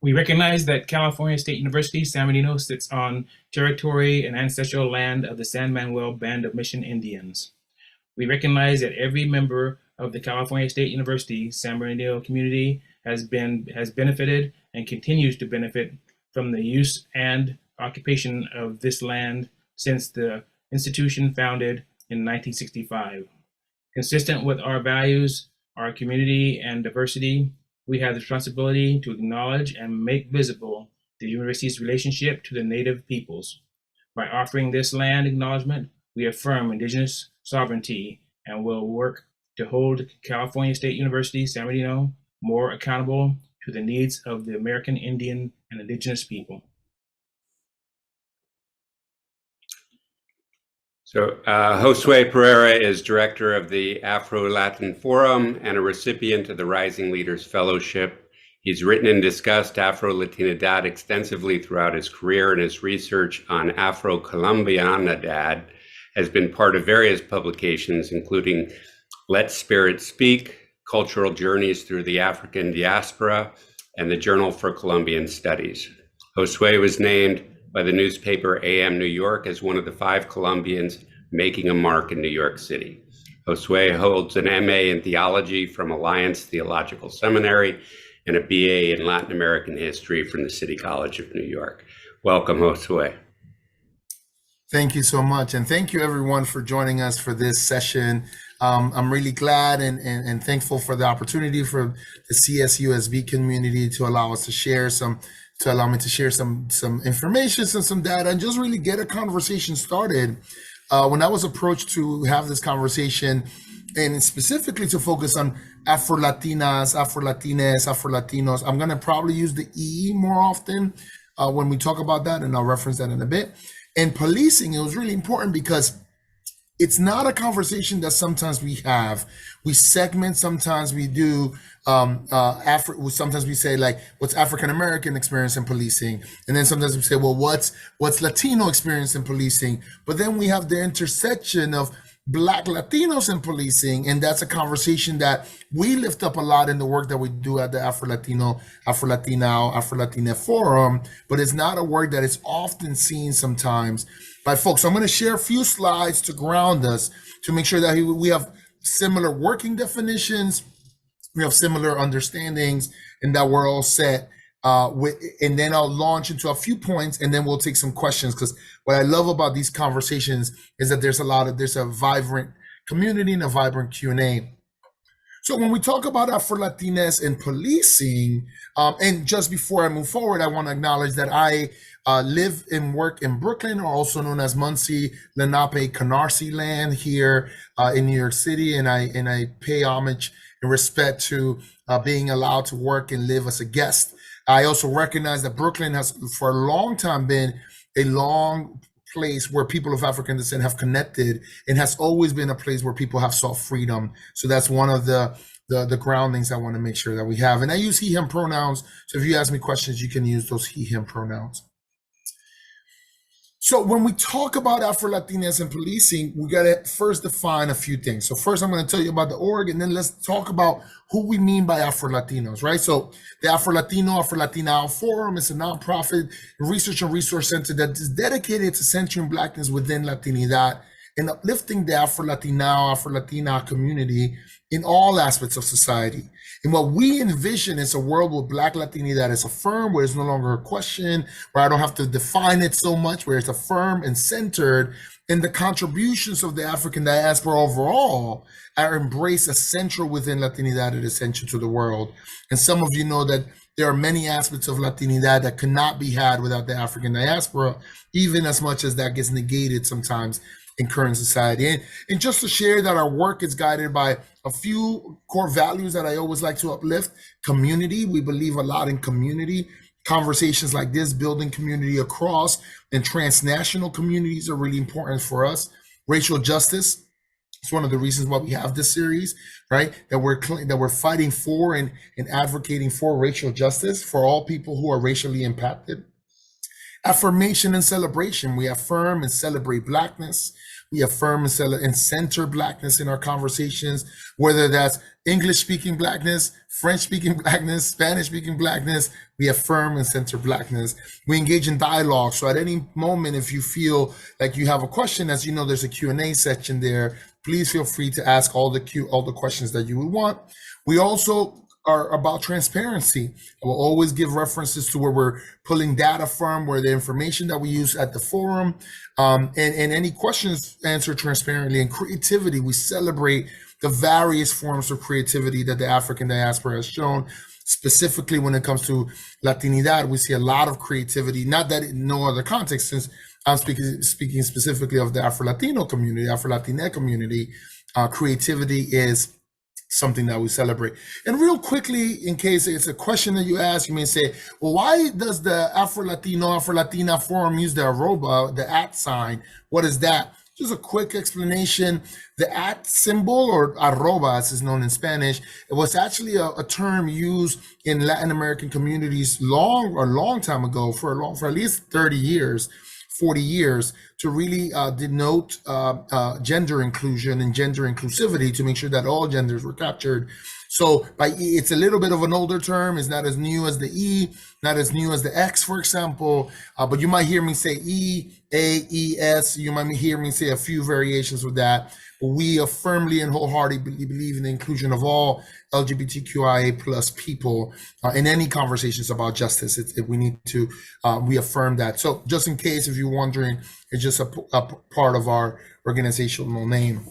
We recognize that California State University, San Bernardino sits on territory and ancestral land of the San Manuel Band of Mission Indians. We recognize that every member of the California State University, San Bernardino community has benefited and continues to benefit from the use and occupation of this land since the institution founded in 1965. Consistent with our values, our community and diversity, we have the responsibility to acknowledge and make visible the university's relationship to the Native peoples. By offering this land acknowledgement, we affirm Indigenous sovereignty and will work to hold California State University, San Bernardino, more accountable to the needs of the American Indian and Indigenous people. So Josué Perea is director of the Afrolatin Forum and a recipient of the Rising Leaders Fellowship. He's written and discussed Afro-Latinidad extensively throughout his career, and his research on Afro-Colombianidad has been part of various publications, including Let Spirit Speak, Cultural Journeys Through the African Diaspora, and the Journal for Colombian Studies. Josué was named by the newspaper AM New York as one of the 5 Colombians making a mark in New York City. Josué holds an MA in theology from Alliance Theological Seminary and a BA in Latin American history from the City College of New York. Welcome, Josué. Thank you so much. And thank you everyone for joining us for this session. I'm really glad and thankful for the opportunity for the CSUSB community to allow us to share some information and some data and just really get a conversation started. When I was approached to have this conversation and specifically to focus on Afro-Latinas, Afro-Latines, Afro-Latinos, I'm gonna probably use the E more often when we talk about that, and I'll reference that in a bit. And policing, it was really important because it's not a conversation that sometimes we have. We segment, sometimes we do, sometimes we say like, what's African-American experience in policing? And then sometimes we say, well, what's Latino experience in policing? But then we have the intersection of Black Latinos in policing, and that's a conversation that we lift up a lot in the work that we do at the Afro-Latino, Afro-Latina, Afro-Latina Forum, but it's not a work that is often seen sometimes by folks. So I'm going to share a few slides to ground us, to make sure that we have similar working definitions, we have similar understandings, and that we're all set. And then I'll launch into a few points, and then we'll take some questions, because what I love about these conversations is that there's a vibrant community and a vibrant Q&A. So when we talk about Afro-Latinas and policing, and just before I move forward, I want to acknowledge that I live and work in Brooklyn, or also known as Muncie, Lenape, Canarsie land here in New York City, and I pay homage and respect to being allowed to work and live as a guest. I also recognize that Brooklyn has for a long time been a long place where people of African descent have connected, and has always been a place where people have sought freedom. So that's one of the groundings I want to make sure that we have. And I use he, him pronouns. So if you ask me questions, you can use those he, him pronouns. So when we talk about Afro-Latinas and policing, we got to first define a few things. So first I'm going to tell you about the org, and then let's talk about who we mean by Afro-Latinos, right? So the Afro-Latino, Afro-Latina Forum is a nonprofit research and resource center that is dedicated to centering Blackness within Latinidad and uplifting the Afro-Latina, Afro-Latina community in all aspects of society. And what we envision is a world where Black Latinidad is affirmed, where it's no longer a question, where I don't have to define it so much, where it's affirmed and centered, and the contributions of the African diaspora overall are embraced as central within Latinidad and essential to the world. And some of you know that there are many aspects of Latinidad that cannot be had without the African diaspora, even as much as that gets negated sometimes in current society. And just to share that our work is guided by a few core values that I always like to uplift. Community, we believe a lot in community. Conversations like this, building community across and transnational communities, are really important for us. Racial justice, it's one of the reasons why we have this series, right? That we're fighting for and advocating for racial justice for all people who are racially impacted. Affirmation and celebration, we affirm and celebrate Blackness. We affirm and center Blackness in our conversations, whether that's English-speaking Blackness, French-speaking Blackness, Spanish-speaking Blackness. We affirm and center Blackness. We engage in dialogue. So at any moment, if you feel like you have a question, as you know, there's a Q&A section there. Please feel free to ask all the questions that you would want. We also are about transparency. I will always give references to where we're pulling data from, where the information that we use at the forum, and any questions answered transparently. And creativity, we celebrate the various forms of creativity that the African diaspora has shown. Specifically, when it comes to Latinidad, we see a lot of creativity, not that in no other context, since I'm speaking specifically of the Afro-Latino community, Afro-Latina community. Creativity is something that we celebrate. And real quickly, in case it's a question that you ask, you may say, well, why does the Afro-Latina Forum use the arroba, the @ sign? What is that? Just a quick explanation. The @ symbol, or arroba as is known in Spanish, it was actually a term used in Latin American communities a long time ago, for at least 30 years, 40 years, to really denote gender inclusion and gender inclusivity, to make sure that all genders were captured. So it's a little bit of an older term. It's not as new as the E, not as new as the X, for example, but you might hear me say E, A, E, S. You might hear me say a few variations with that. But we firmly and wholeheartedly believe in the inclusion of all LGBTQIA plus people in any conversations about justice. We need to reaffirm that. So just in case, if you're wondering, it's just a part of our organizational name.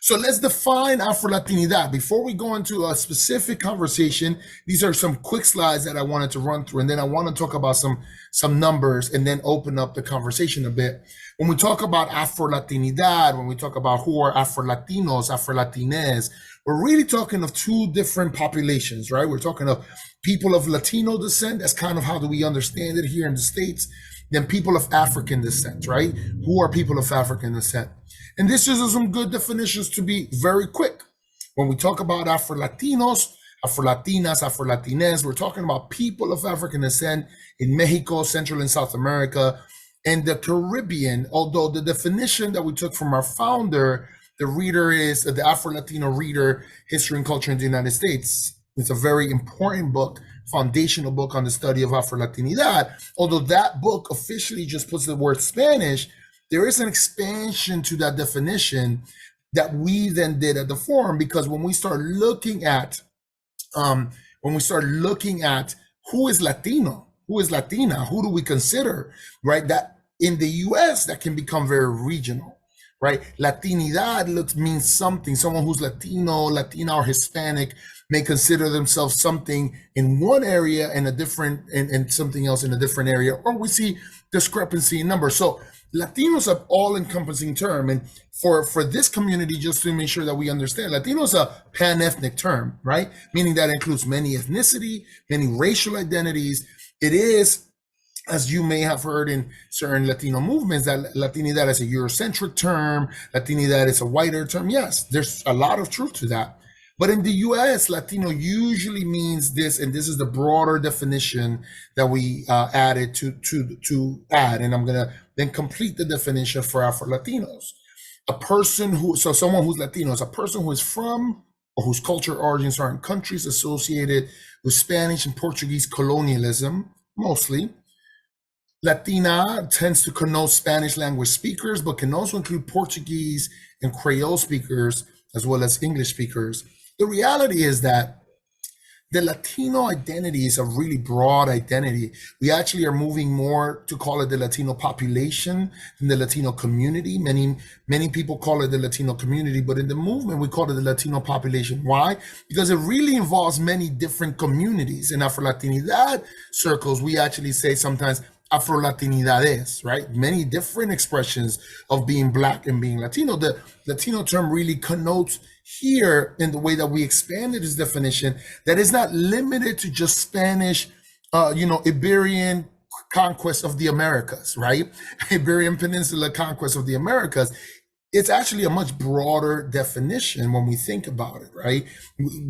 So let's define Afro-Latinidad. Before we go into a specific conversation, these are some quick slides that I wanted to run through, and then I want to talk about some numbers and then open up the conversation a bit. When we talk about Afro-Latinidad, when we talk about who are Afro-Latinos, Afro-Latines, we're really talking of two different populations, right? We're talking of people of Latino descent. That's kind of how do we understand it here in the States. Then people of African descent, right? Who are people of African descent? And this is some good definitions to be very quick. When we talk about Afro-Latinos, Afro-Latinas, Afro-Latines, we're talking about people of African descent in Mexico, Central and South America, and the Caribbean. Although the definition that we took from our founder, the reader is the Afro-Latino Reader, History and Culture in the United States. It's a very important book, foundational book on the study of Afro-Latinidad. Although that book officially just puts the word Spanish, there is an expansion to that definition that we then did at the forum, because when we start looking at who is Latino, who is Latina, who do we consider, right? That in the US, that can become very regional, right? Latinidad means something. Someone who's Latino, Latina, or Hispanic may consider themselves something in one area and and something else in a different area, or we see discrepancy in numbers. So Latino is an all-encompassing term, and for this community, just to make sure that we understand, Latino is a pan-ethnic term, right? Meaning that includes many ethnicity, many racial identities. It is, as you may have heard in certain Latino movements, that Latinidad is a Eurocentric term, Latinidad is a whiter term. Yes, there's a lot of truth to that. But in the US, Latino usually means this, and this is the broader definition that we added to add, and I'm gonna then complete the definition for Afro-Latinos. Someone who's Latino is a person who is from or whose cultural origins are in countries associated with Spanish and Portuguese colonialism, mostly. Latina tends to connote Spanish language speakers, but can also include Portuguese and Creole speakers, as well as English speakers. The reality is that the Latino identity is a really broad identity. We actually are moving more to call it the Latino population than the Latino community. Many people call it the Latino community, but in the movement, we call it the Latino population. Why? Because it really involves many different communities. In Afro-Latinidad circles, we actually say sometimes Afro-Latinidades, right? Many different expressions of being Black and being Latino. The Latino term really connotes here, in the way that we expanded this definition, that is not limited to just Spanish, Iberian conquest of the Americas, right? Iberian Peninsula conquest of the Americas. It's actually a much broader definition when we think about it, right?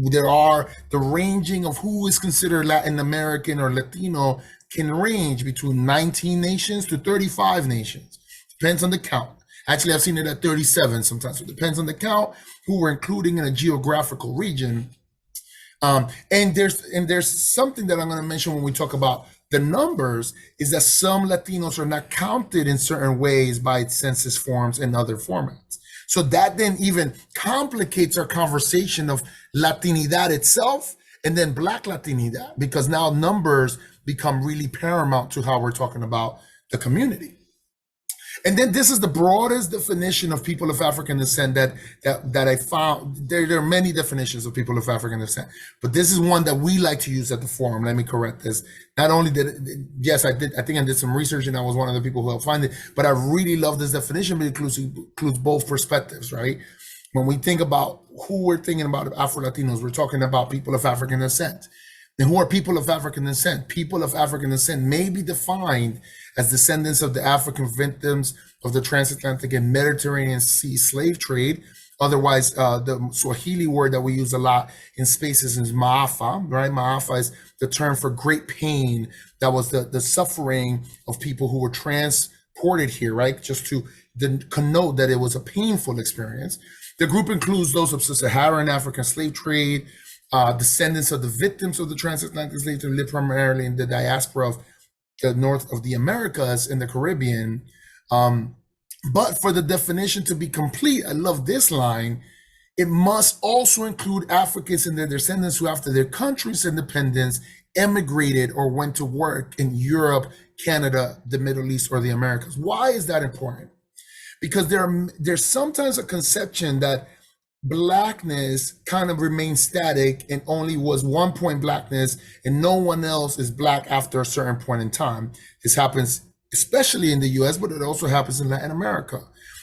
There are the ranging of who is considered Latin American or Latino can range between 19 nations to 35 nations. Depends on the count. Actually, I've seen it at 37 sometimes. So it depends on the count, who we're including in a geographical region. And there's something that I'm going to mention when we talk about the numbers, is that some Latinos are not counted in certain ways by census forms and other formats. So that then even complicates our conversation of Latinidad itself and then Black Latinidad, because now numbers become really paramount to how we're talking about the community. And then this is the broadest definition of people of African descent that I found. There are many definitions of people of African descent, but this is one that we like to use at the forum. Let me correct this. Not only yes, I think I did some research and I was one of the people who helped find it, but I really love this definition because it includes both perspectives, right? When we think about who we're thinking about Afro-Latinos, we're talking about people of African descent. And who are people of African descent? People of African descent may be defined as descendants of the African victims of the transatlantic and Mediterranean Sea slave trade. Otherwise, the Swahili word that we use a lot in spaces is maafa, right? Maafa is the term for great pain. That was the suffering of people who were transported here, right? Just to connote that it was a painful experience. The group includes those of sub-Saharan African slave trade, descendants of the victims of the transatlantic slave trade, live primarily in the diaspora of the north of the Americas in the Caribbean. But for the definition to be complete, I love this line, it must also include Africans and their descendants who, after their country's independence, emigrated or went to work in Europe, Canada, the Middle East, or the Americas. Why is that important? Because there's sometimes a conception that Blackness kind of remains static and only was 1 point Blackness and no one else is Black after a certain point in time. This happens especially in the US, but it also happens in Latin America.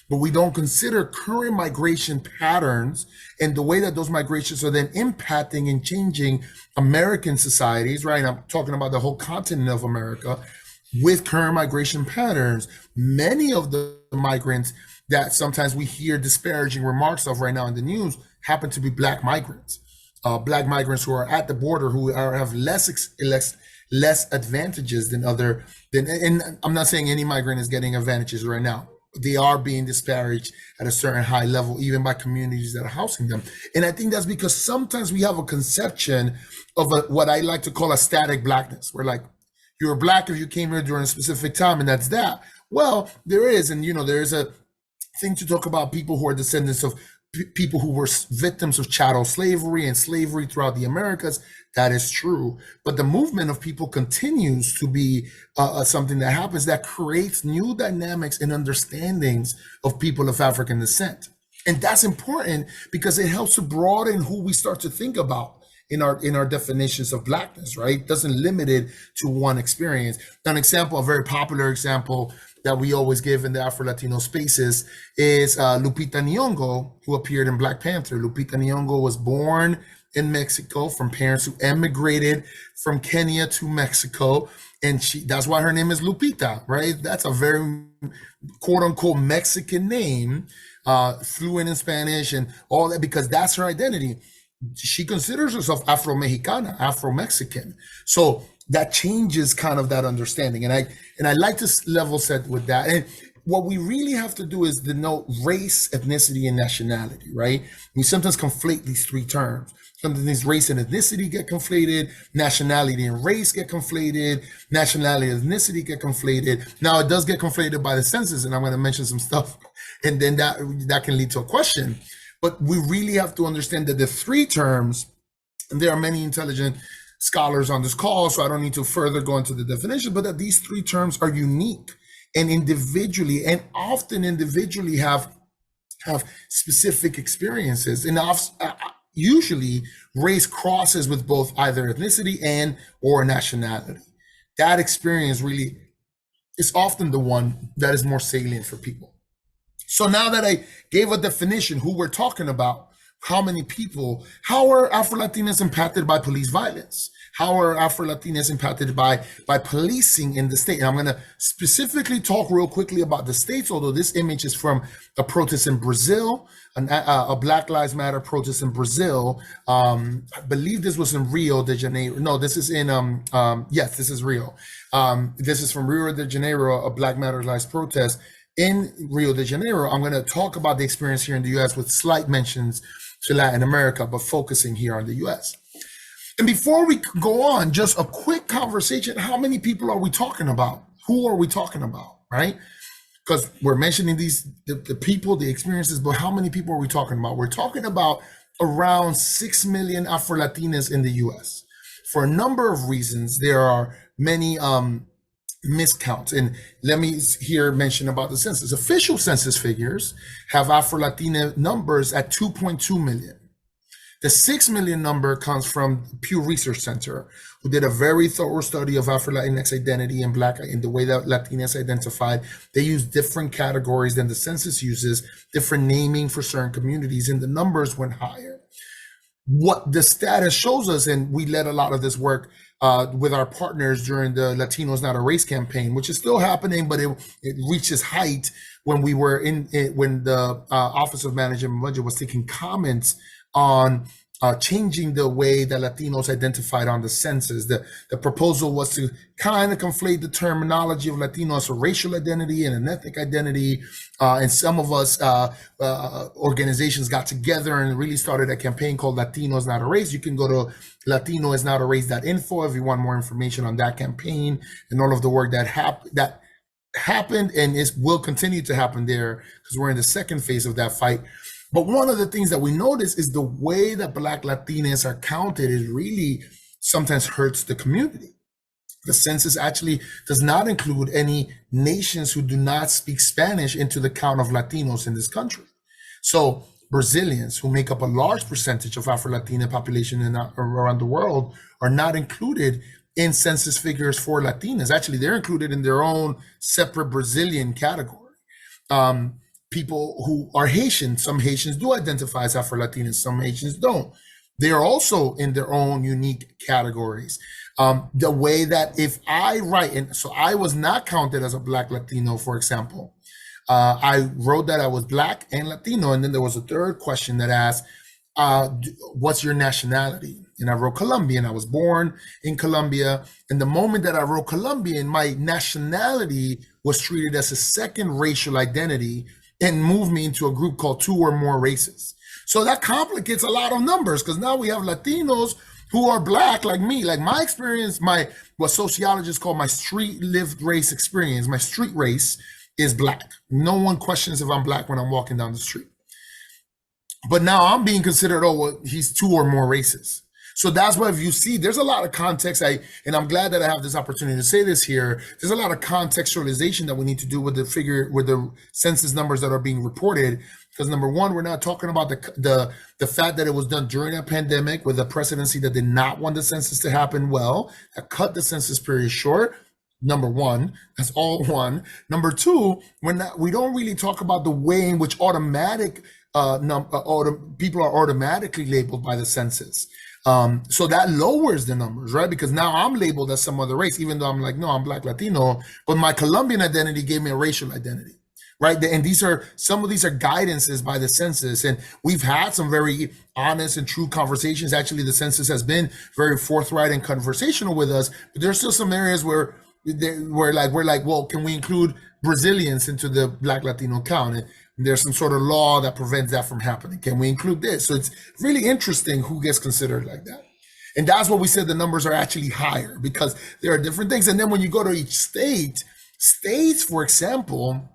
But we don't consider current migration patterns and the way that those migrations are then impacting and changing American societies, right? I'm talking about the whole continent of America with current migration patterns. Many of the migrants that sometimes we hear disparaging remarks of right now in the news happen to be Black migrants who are at the border, who have less advantages than and I'm not saying any migrant is getting advantages right now. They are being disparaged at a certain high level, even by communities that are housing them. And I think that's because sometimes we have a conception of what I like to call a static Blackness. We're like, you're Black if you came here during a specific time, and that's that. Well, there is, and there is a thing to talk about people who are descendants of people who were victims of chattel slavery and slavery throughout the Americas. That is true. But the movement of people continues to be something that happens that creates new dynamics and understandings of people of African descent. And that's important because it helps to broaden who we start to think about in our definitions of Blackness, right? It doesn't limit it to one experience. An example, a very popular example that we always give in the Afro-Latino spaces is Lupita Nyong'o, who appeared in Black Panther. Lupita Nyong'o was born in Mexico from parents who emigrated from Kenya to Mexico. And that's why her name is Lupita, right? That's a very quote unquote Mexican name, fluent in Spanish and all that, because that's her identity. She considers herself Afro-Mexicana, Afro-Mexican. So that changes kind of that understanding. And I like to level set with that. And what we really have to do is denote race, ethnicity, and nationality, right? We sometimes conflate these three terms. Sometimes race and ethnicity get conflated, nationality and race get conflated, nationality and ethnicity get conflated. Now it does get conflated by the census, and I'm going to mention some stuff, and then that can lead to a question. But we really have to understand that the three terms, and there are many intelligent scholars on this call, so I don't need to further go into the definition, but that these three terms are unique and individually, and often individually have specific experiences. And usually race crosses with both either ethnicity and or nationality. That experience really is often the one that is more salient for people. So now that I gave a definition, who we're talking about, how many people, how are Afro-Latinas impacted by police violence? How are Afro-Latinas impacted by policing in the state? And I'm going to specifically talk real quickly about the states, although this image is from a protest in Brazil, a Black Lives Matter protest in Brazil. I believe this was in Rio de Janeiro. No, this is in, yes, this is Rio. This is from Rio de Janeiro, a Black Lives Matter protest. in Rio de Janeiro. I'm going to talk about the experience here in the US with slight mentions to Latin America, but focusing here on the US. And before we go on, just a quick conversation. How many people are we talking about? Who are we talking about, right? Because we're mentioning the people, the experiences, but how many people are we talking about? We're talking about around 6 million Afro-Latinas in the US. For a number of reasons, there are many miscounts. And let me here mention about the census. Official census figures have Afro-Latina numbers at 2.2 million. The 6 million number comes from Pew Research Center, who did a very thorough study of Afro-Latinx identity and Black in the way that Latinas identified. They use different categories than the census uses, different naming for certain communities, and the numbers went higher. What the status shows us, and we led a lot of this work with our partners during the Latinos Not a Race campaign, which is still happening, but it reaches height when we were when the Office of Management and Budget was taking comments on changing the way that Latinos identified on the census. The proposal was to kind of conflate the terminology of Latino as a racial identity and an ethnic identity. And some of us organizations got together and really started a campaign called Latinos Not a Race. You can go to latinoisnotaRace.info if you want more information on that campaign and all of the work that happened and will continue to happen there, because we're in the second phase of that fight. But one of the things that we notice is the way that Black Latinas are counted is really sometimes hurts the community. The census actually does not include any nations who do not speak Spanish into the count of Latinos in this country. So Brazilians, who make up a large percentage of Afro-Latina population around the world, are not included in census figures for Latinas. Actually, they're included in their own separate Brazilian category. People who are Haitian, some Haitians do identify as Afro-Latinas, some Haitians don't. They are also in their own unique categories. The way that if I write, and so I was not counted as a Black Latino, for example. I wrote that I was Black and Latino, and then there was a third question that asked, what's your nationality? And I wrote Colombian. I was born in Colombia. And the moment that I wrote Colombian, my nationality was treated as a second racial identity and moved me into a group called two or more races. So that complicates a lot of numbers, because now we have Latinos who are Black like me. Like my experience, what sociologists call my street lived race experience, my street race is Black. No one questions if I'm Black when I'm walking down the street. But now I'm being considered, he's two or more races. So that's why if you see, there's a lot of context, and I'm glad that I have this opportunity to say this here. There's a lot of contextualization that we need to do with the census numbers that are being reported. Because number one, we're not talking about the fact that it was done during a pandemic with a presidency that did not want the census to happen well, that cut the census period short. Number one, that's all one. Number two, we don't really talk about the way in which people are automatically labeled by the census. So that lowers the numbers, right? Because now I'm labeled as some other race, even though I'm like, no, I'm Black Latino, but my Colombian identity gave me a racial identity, right? And some of these are guidances by the census, and we've had some very honest and true conversations. Actually, the census has been very forthright and conversational with us, but there's still some areas where we're like, well, can we include Brazilians into the Black Latino count? And there's some sort of law that prevents that from happening. Can we include this? So it's really interesting who gets considered like that. And that's what we said the numbers are actually higher, because there are different things. And then when you go to each states, for example,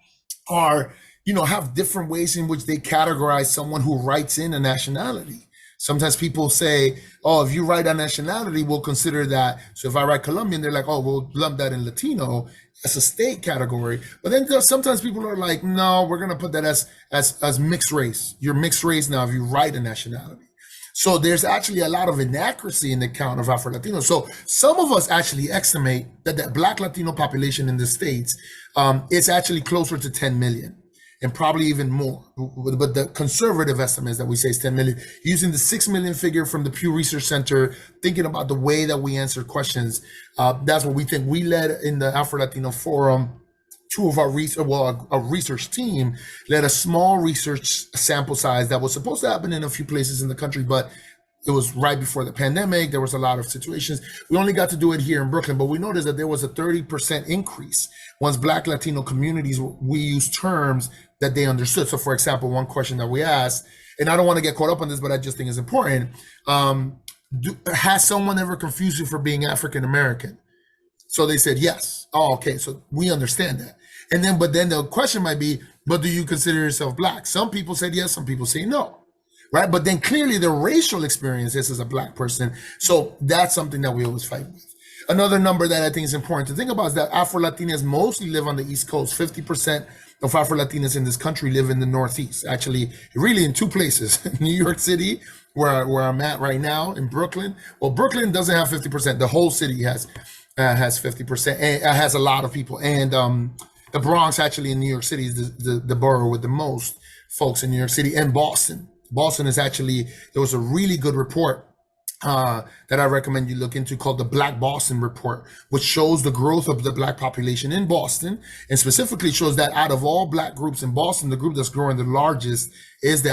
have different ways in which they categorize someone who writes in a nationality. Sometimes people say, if you write a nationality, we'll consider that. So if I write Colombian, they're like, we'll lump that in Latino as a state category. But then sometimes people are like, no, we're going to put that as mixed race. You're mixed race now if you write a nationality. So there's actually a lot of inaccuracy in the count of Afro-Latinos. So some of us actually estimate that the Black Latino population in the States is actually closer to 10 million. And probably even more. But the conservative estimates that we say is 10 million. Using the 6 million figure from the Pew Research Center, thinking about the way that we answer questions, that's what we think. We led in the Afro-Latino Forum, a research team led a small research sample size that was supposed to happen in a few places in the country, but it was right before the pandemic. There was a lot of situations. We only got to do it here in Brooklyn, but we noticed that there was a 30% increase once Black Latino communities, we use terms that they understood. So for example, one question that we asked, and I don't want to get caught up on this, but I just think it's important. Has someone ever confused you for being African American? So they said yes. Oh, okay. So we understand that. And then, but then the question might be, but do you consider yourself Black? Some people said yes, some people say no, right? But then clearly the racial experience is as a Black person. So that's something that we always fight with. Another number that I think is important to think about is that Afro-Latinas mostly live on the East Coast. 50% of Afro-Latinas in this country live in the Northeast. Actually, really in two places, New York City, where I'm at right now, in Brooklyn. Well, Brooklyn doesn't have 50%. The whole city has 50%, and has a lot of people. And the Bronx, actually, in New York City, is the borough with the most folks in New York City, and Boston. Boston is actually, there was a really good report that I recommend you look into called the Black Boston Report, which shows the growth of the Black population in Boston, and specifically shows that out of all Black groups in Boston, the group that's growing the largest is the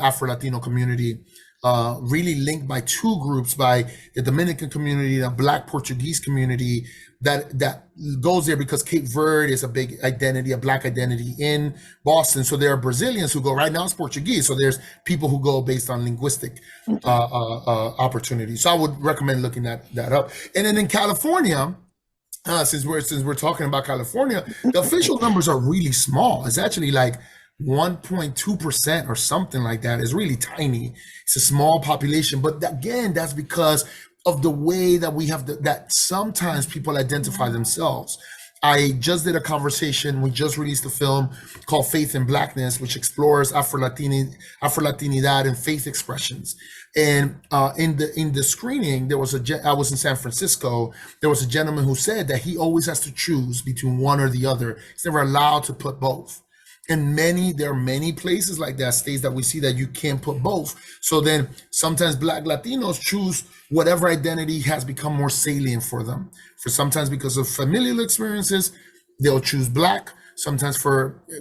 Afro-Latino community, really linked by two groups, by the Dominican community, the Black Portuguese community, that goes there because Cape Verde is a big identity, a Black identity in Boston. So there are Brazilians who go, right now it's Portuguese. So there's people who go based on linguistic opportunities. So I would recommend looking that up. And then in California, since we're talking about California, the official numbers are really small. It's actually like 1.2% or something like that. Is really tiny. It's a small population, but again, that's because of the way that we have that sometimes people identify themselves. I just did a conversation. We just released a film called Faith in Blackness, which explores Afro-Latinidad and faith expressions. And in the screening, I was in San Francisco. There was a gentleman who said that he always has to choose between one or the other. He's never allowed to put both. And there are many places like that, states that we see that you can't put both. So then sometimes Black Latinos choose whatever identity has become more salient for them. For sometimes because of familial experiences, they'll choose Black. Sometimes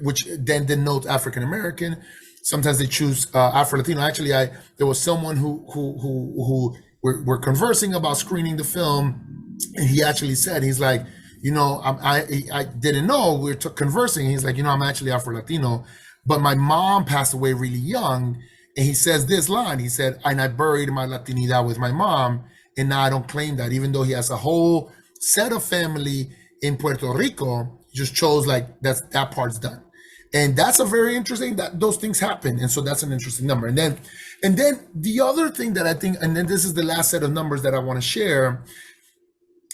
which then denotes African American. Sometimes they choose Afro-Latino. Actually, there was someone who we're conversing about screening the film, and he actually said, he's like, I didn't know, we were conversing. He's like, I'm actually Afro-Latino, but my mom passed away really young. And he says this line, he said, and I buried my Latinidad with my mom, and now I don't claim that, even though he has a whole set of family in Puerto Rico, he just chose like that part's done. And that's a very interesting, that those things happen. And so that's an interesting number. And then the other thing that I think, and then this is the last set of numbers that I want to share,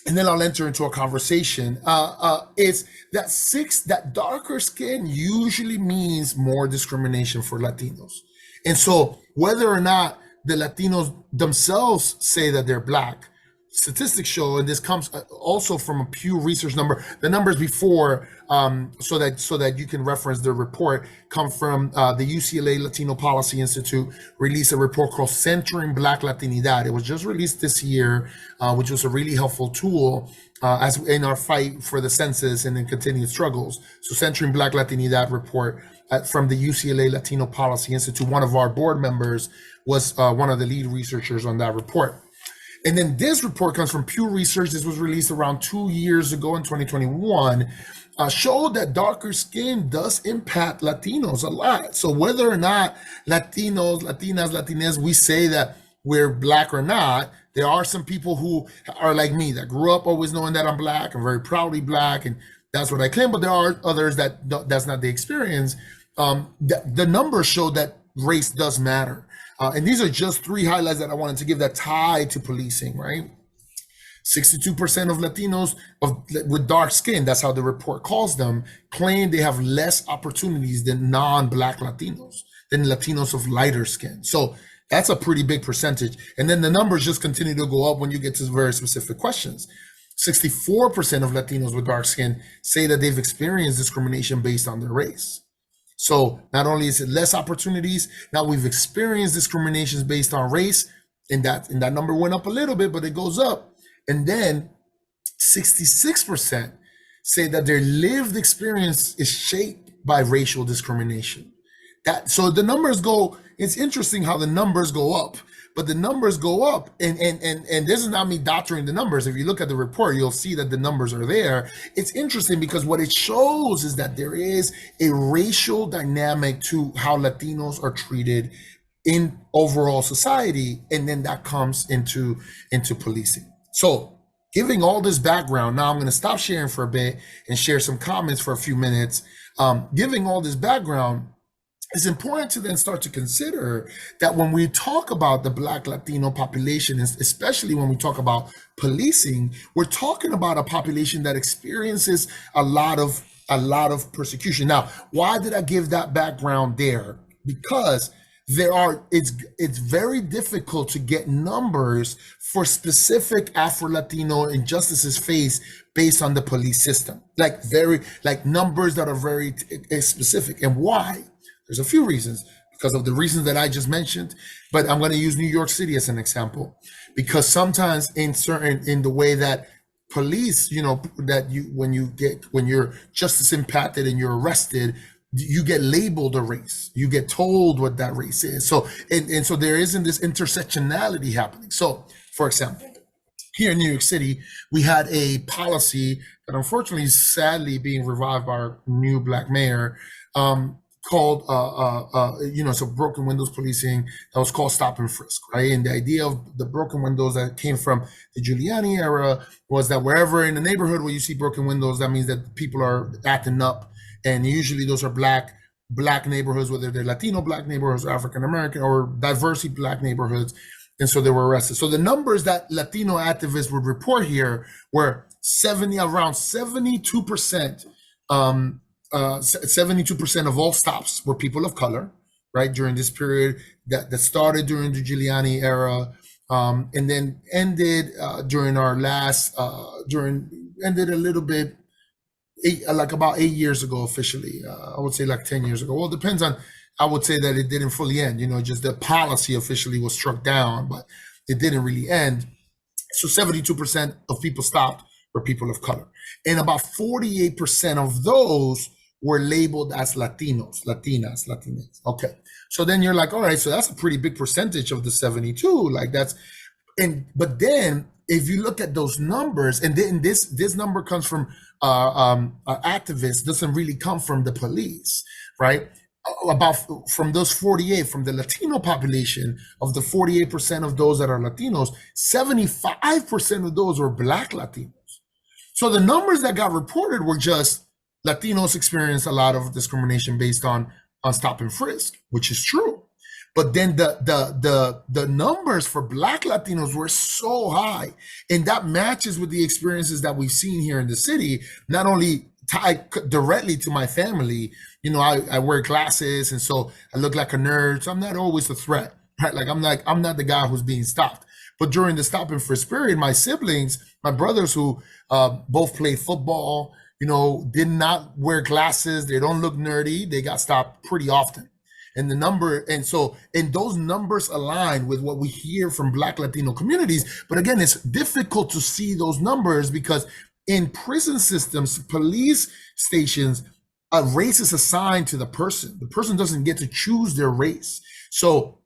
and then I'll enter into a conversation, is that darker skin usually means more discrimination for Latinos. And so whether or not the Latinos themselves say that they're Black, statistics show, and this comes also from a Pew Research number, the numbers before, so that you can reference the report, come from the UCLA Latino Policy Institute, released a report called Centering Black Latinidad. It was just released this year, which was a really helpful tool as in our fight for the census and in continued struggles. So Centering Black Latinidad report from the UCLA Latino Policy Institute. One of our board members was one of the lead researchers on that report. And then this report comes from Pew Research. This was released around 2 years ago in 2021, showed that darker skin does impact Latinos a lot. So whether or not Latinos, Latinas, Latines, we say that we're Black or not, there are some people who are like me that grew up always knowing that I'm Black and very proudly Black, and that's what I claim. But there are others that's not the experience. The numbers show that race does matter. And these are just three highlights that I wanted to give that tie to policing, right? 62% of Latinos with dark skin, that's how the report calls them, claim they have less opportunities than non-Black Latinos, than Latinos of lighter skin. So that's a pretty big percentage. And then the numbers just continue to go up when you get to very specific questions. 64% of Latinos with dark skin say that they've experienced discrimination based on their race. So not only is it less opportunities, now we've experienced discriminations based on race, and that number went up a little bit, but it goes up. And then 66% say that their lived experience is shaped by racial discrimination. So the numbers go, it's interesting how the numbers go up, but the numbers go up. And this is not me doctoring the numbers. If you look at the report, you'll see that the numbers are there. It's interesting because what it shows is that there is a racial dynamic to how Latinos are treated in overall society, and then that comes into policing. So giving all this background, now I'm going to stop sharing for a bit and share some comments for a few minutes. Giving all this background, it's important to then start to consider that when we talk about the Black Latino population, especially when we talk about policing, we're talking about a population that experiences a lot of persecution. Now, why did I give that background there? Because it's very difficult to get numbers for specific Afro-Latino injustices faced based on the police system, like numbers that are very specific. And why? There's a few reasons, because of the reasons that I just mentioned, but I'm going to use New York City as an example, because sometimes in the way that police, when you're justice impacted and you're arrested, you get labeled a race, you get told what that race is. So, and so there isn't this intersectionality happening. So, for example, here in New York City, we had a policy that unfortunately is sadly being revived by our new Black mayor, called so broken windows policing, that was called stop and frisk, right? And the idea of the broken windows that came from the Giuliani era was that wherever in the neighborhood where you see broken windows, that means that people are acting up, and usually those are black neighborhoods, whether they're Latino Black neighborhoods, or African American, or diversity Black neighborhoods, and so they were arrested. So the numbers that Latino activists would report here were around 72%. 72% of all stops were people of color, right? During this period that started during the Giuliani era, and then ended during our last, ended a little bit, about 8 years ago officially. I would say like 10 years ago. Well, it depends on, I would say that it didn't fully end, just the policy officially was struck down, but it didn't really end. So 72% of people stopped were people of color. And about 48% of those were labeled as Latinos, Latinas, Latinx. Okay. So then you're like, all right, so that's a pretty big percentage of the 72. But then if you look at those numbers, and then this number comes from activists, doesn't really come from the police, right? From those 48, from the Latino population, of the 48% of those that are Latinos, 75% of those were Black Latinos. So the numbers that got reported were just Latinos experience a lot of discrimination based on stop and frisk, which is true. But then the numbers for Black Latinos were so high, and that matches with the experiences that we've seen here in the city, not only tied directly to my family. I wear glasses, and so I look like a nerd, so I'm not always a threat, right? I'm not the guy who's being stopped. But during the stop and frisk period, my siblings, my brothers who both played football, did not wear glasses, they don't look nerdy, they got stopped pretty often. And those numbers align with what we hear from Black Latino communities. But again, it's difficult to see those numbers because in prison systems, police stations, a race is assigned to the person. The person doesn't get to choose their race. So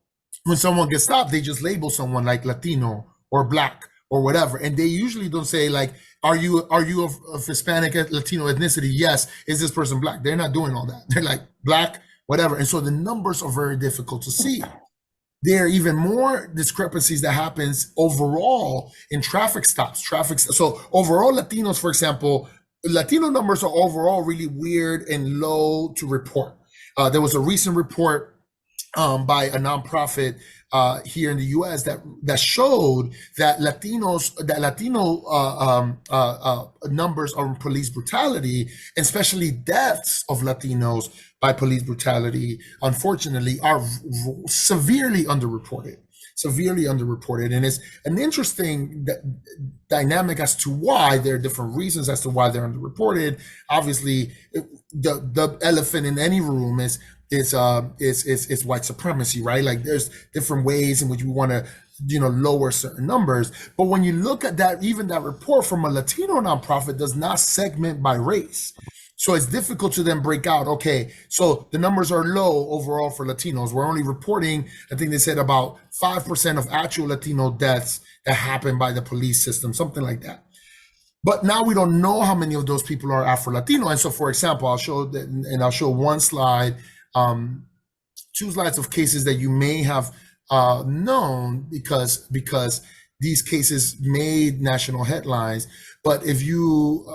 when someone gets stopped, they just label someone like Latino or Black or whatever. And they usually don't say like, are you of Hispanic, Latino ethnicity? Yes. Is this person Black? They're not doing all that. They're like Black, whatever. And so the numbers are very difficult to see. There are even more discrepancies that happens overall in traffic stops. So overall Latinos, for example, Latino numbers are overall really weird and low to report. There was a recent report by a nonprofit here in the U.S. that showed that Latino numbers on police brutality, especially deaths of Latinos by police brutality, unfortunately, are severely underreported. And it's an interesting dynamic as to why. There are different reasons as to why they're underreported. Obviously, the elephant in any room is white supremacy, right? Like there's different ways in which we want to, lower certain numbers. But when you look at that, even that report from a Latino nonprofit does not segment by race. So it's difficult to then break out, okay, so the numbers are low overall for Latinos. We're only reporting, I think they said about 5% of actual Latino deaths that happen by the police system, something like that. But now we don't know how many of those people are Afro-Latino. And so, for example, I'll show one slide, 2 slides of cases that you may have known because these cases made national headlines. But if you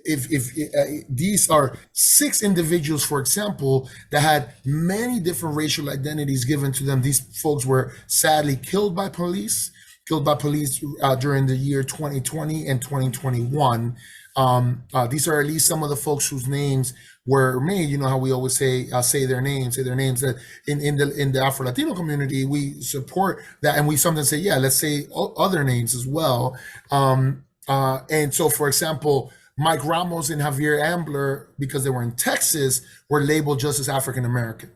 if these are 6 individuals, for example, that had many different racial identities given to them. These folks were sadly killed by police during the year 2020 and 2021. These are at least some of the folks whose names were made. You know how we always say their names. That in the Afro-Latino community, we support that, and we sometimes say, yeah, let's say other names as well. And so, for example, Mike Ramos and Javier Ambler, because they were in Texas, were labeled just as African American.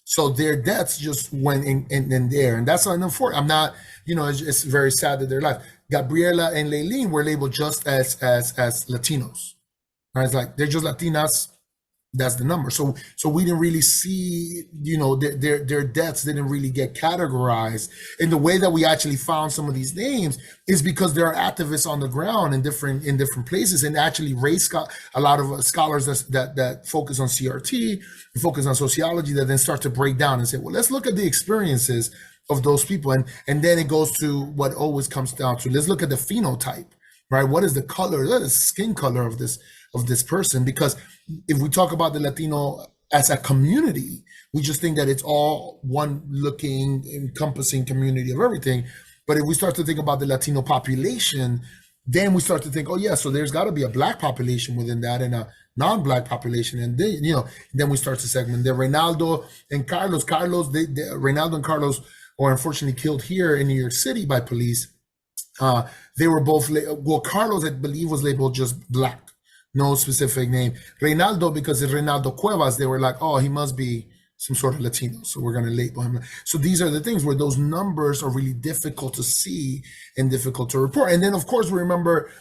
So their deaths just went in there, and that's unfortunate. I'm not, it's very sad that they're alive. Gabriela and Leilene were labeled just as Latinos. Right? It's like they're just Latinas. That's the number. So we didn't really see, their deaths didn't really get categorized. And the way that we actually found some of these names is because there are activists on the ground in different places, and actually a lot of scholars that focus on CRT, focus on sociology, that then start to break down and say, well, let's look at the experiences of those people. And then it goes to what always comes down to, let's look at the phenotype, right? What is the color, the skin color of this person? Because if we talk about the Latino as a community, we just think that it's all one looking, encompassing community of everything. But if we start to think about the Latino population, then we start to think, oh yeah, so there's got to be a Black population within that and a non-Black population. And then we start to segment. The Reynaldo and Carlos, Reynaldo and Carlos were unfortunately killed here in New York City by police. They were both, Carlos, I believe, was labeled just Black. No specific name. Reynaldo, because it's Reynaldo Cuevas, they were like, oh, he must be some sort of Latino, so we're going to label him. So these are the things where those numbers are really difficult to see and difficult to report. And then, of course, we remember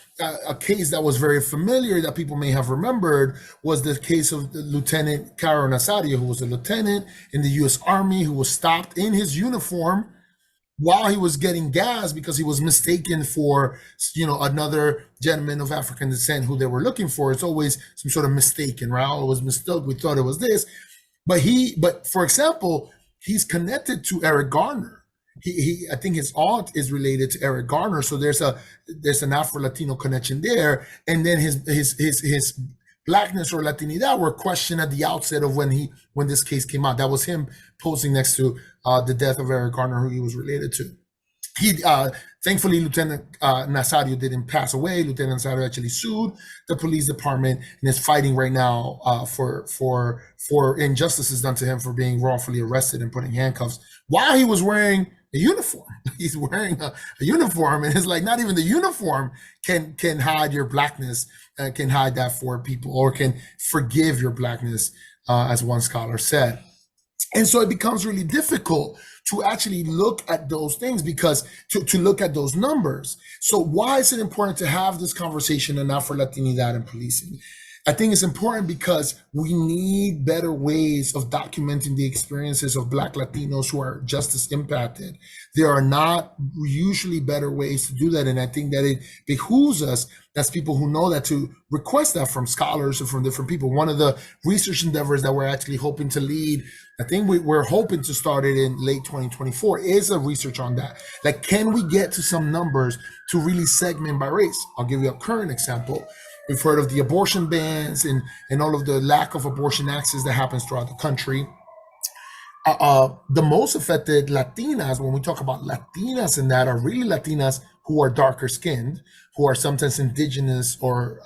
a case that was very familiar that people may have remembered was the case of the Lieutenant Caro Nazario, who was a lieutenant in the U.S. Army, who was stopped in his uniform while he was getting gas because he was mistaken for, another gentleman of African descent who they were looking for. It's always some sort of mistaken, right? Oh, it was mistaken. We thought it was this. But for example, he's connected to Eric Garner. I think his aunt is related to Eric Garner. So there's an Afro-Latino connection there. And then his Blackness or Latinidad were questioned at the outset of when this case came out. That was him posing next to the death of Eric Garner, who he was related to. Thankfully, Lieutenant Nazario didn't pass away. Lieutenant Nazario actually sued the police department and is fighting right now for injustices done to him for being wrongfully arrested and put in handcuffs while he was wearing a uniform. He's wearing a uniform, and it's like not even the uniform can hide your Blackness, can hide that for people, or can forgive your Blackness, as one scholar said. And so it becomes really difficult to actually look at those things because to look at those numbers. So why is it important to have this conversation on Afro-Latinidad and policing? I think it's important because we need better ways of documenting the experiences of Black Latinos who are justice impacted. There are not usually better ways to do that. And I think that it behooves us as people who know that to request that from scholars and from different people. One of the research endeavors that we're actually hoping to lead, I think we're hoping to start it in late 2024, is a research on that. Like, can we get to some numbers to really segment by race? I'll give you a current example. We've heard of the abortion bans and all of the lack of abortion access that happens throughout the country. The most affected Latinas, when we talk about Latinas in that, are really Latinas who are darker skinned, who are sometimes indigenous or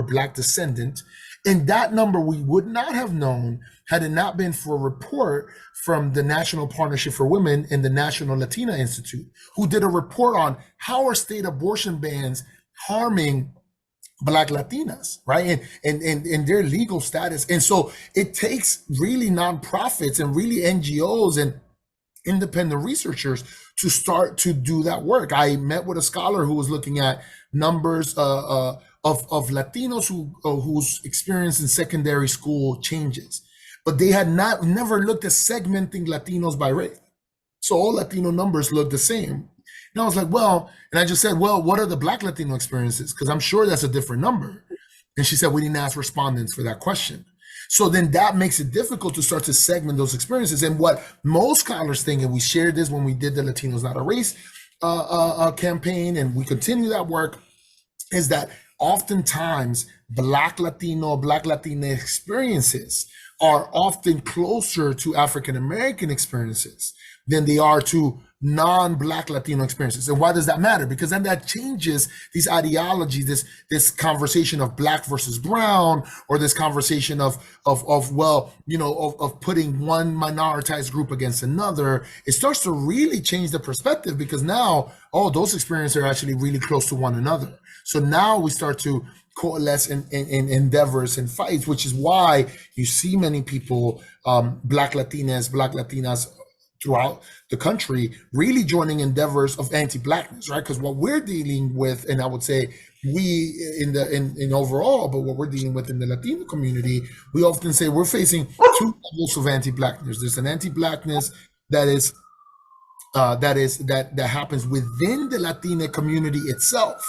Black descendant. And that number we would not have known had it not been for a report from the National Partnership for Women and the National Latina Institute, who did a report on how are state abortion bans harming Black Latinas, right? And their legal status. And so it takes really nonprofits and really NGOs and independent researchers to start to do that work. I met with a scholar who was looking at numbers of Latinos whose experience in secondary school changes, but they had never looked at segmenting Latinos by race. So all Latino numbers look the same. And I was like, well, and I just said, well, what are the Black Latino experiences? Because I'm sure that's a different number. And she said, we didn't ask respondents for that question. So then that makes it difficult to start to segment those experiences. And what most scholars think, and we shared this when we did the Latinos Not a Race campaign, and we continue that work, is that oftentimes Black Latino, Black Latina experiences are often closer to African American experiences than they are to non-Black Latino experiences. And why does that matter? Because then that changes these ideologies, this conversation of Black versus brown, or this conversation of putting one minoritized group against another. It starts to really change the perspective, because now, those experiences are actually really close to one another. So now we start to coalesce in endeavors and fights, which is why you see many people, Black Latinas throughout the country, really joining endeavors of anti-Blackness, right? Because what we're dealing with, and I would say we in overall, but what we're dealing with in the Latino community, we often say we're facing two levels of anti-Blackness. There's an anti-Blackness that happens within the Latina community itself,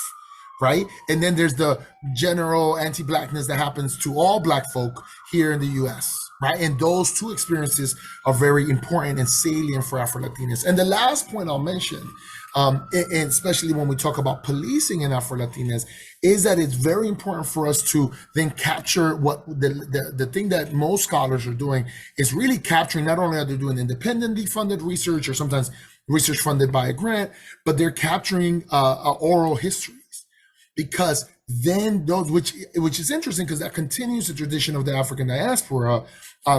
right? And then there's the general anti-Blackness that happens to all Black folk here in the US, right? And those two experiences are very important and salient for Afro-Latinas. And the last point I'll mention, and especially when we talk about policing in Afro-Latinas, is that it's very important for us to then capture what the thing that most scholars are doing is really capturing. Not only are they doing independently funded research, or sometimes research funded by a grant, but they're capturing oral histories. Because then those, which is interesting, because that continues the tradition of the African diaspora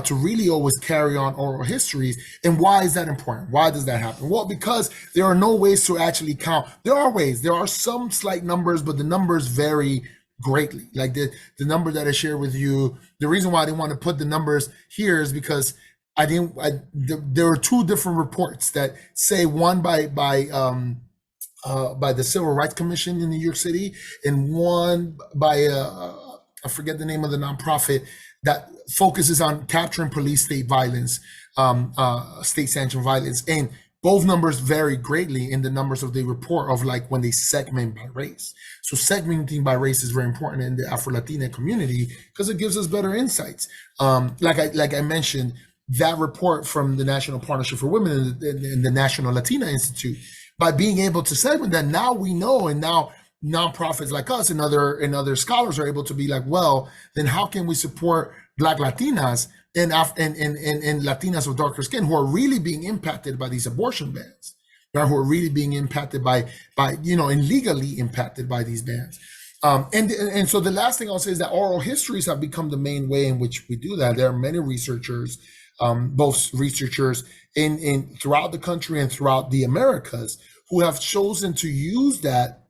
to really always carry on oral histories. And why is that important? Why does that happen? Well, because there are no ways to actually count. There are ways. There are some slight numbers, but the numbers vary greatly. Like the number that I shared with you, the reason why I didn't want to put the numbers here is because there are two different reports that say, one by the Civil Rights Commission in New York City, and one by I forget the name of the nonprofit that focuses on capturing police state violence, state sanctioned violence. And both numbers vary greatly in the numbers of the report of like when they segment by race. So segmenting by race is very important in the Afro-Latina community because it gives us better insights. Like I mentioned, that report from the National Partnership for Women and the National Latina Institute, by being able to segment that, now we know, and now nonprofits like us and other scholars are able to be like, well, then how can we support Black Latinas and Latinas of darker skin who are really being impacted by these abortion bans, right? Who are really being impacted by and legally impacted by these bans. And so the last thing I'll say is that oral histories have become the main way in which we do that. There are many researchers, both researchers in throughout the country and throughout the Americas, who have chosen to use that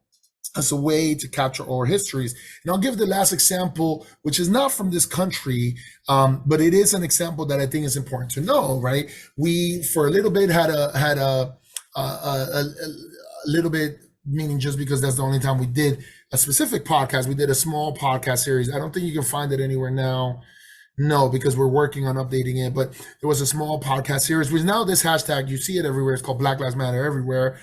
as a way to capture oral histories. And I'll give the last example, which is not from this country, but it is an example that I think is important to know, right? We, for a little bit, had a little bit, meaning just because that's the only time we did a specific podcast, we did a small podcast series. I don't think you can find it anywhere now. No, because we're working on updating it, but there was a small podcast series, which now this hashtag, you see it everywhere. It's called Black Lives Matter Everywhere,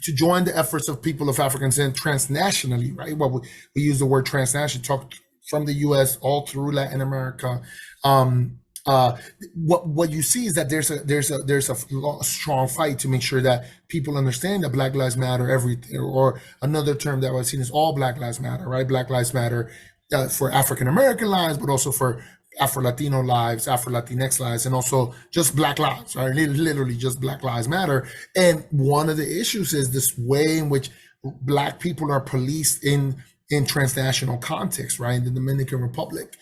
to join the efforts of people of African descent transnationally, right? Well, we use the word transnational, talk from the US all through Latin America. What you see is that there's a strong fight to make sure that people understand that Black Lives Matter everything, or another term that I've seen is all Black Lives Matter, right? Black Lives Matter for African American lives, but also for Afro-Latino lives, Afro-Latinx lives, and also just Black lives, right? Literally just Black Lives Matter. And one of the issues is this way in which Black people are policed in transnational context, right? In the Dominican Republic.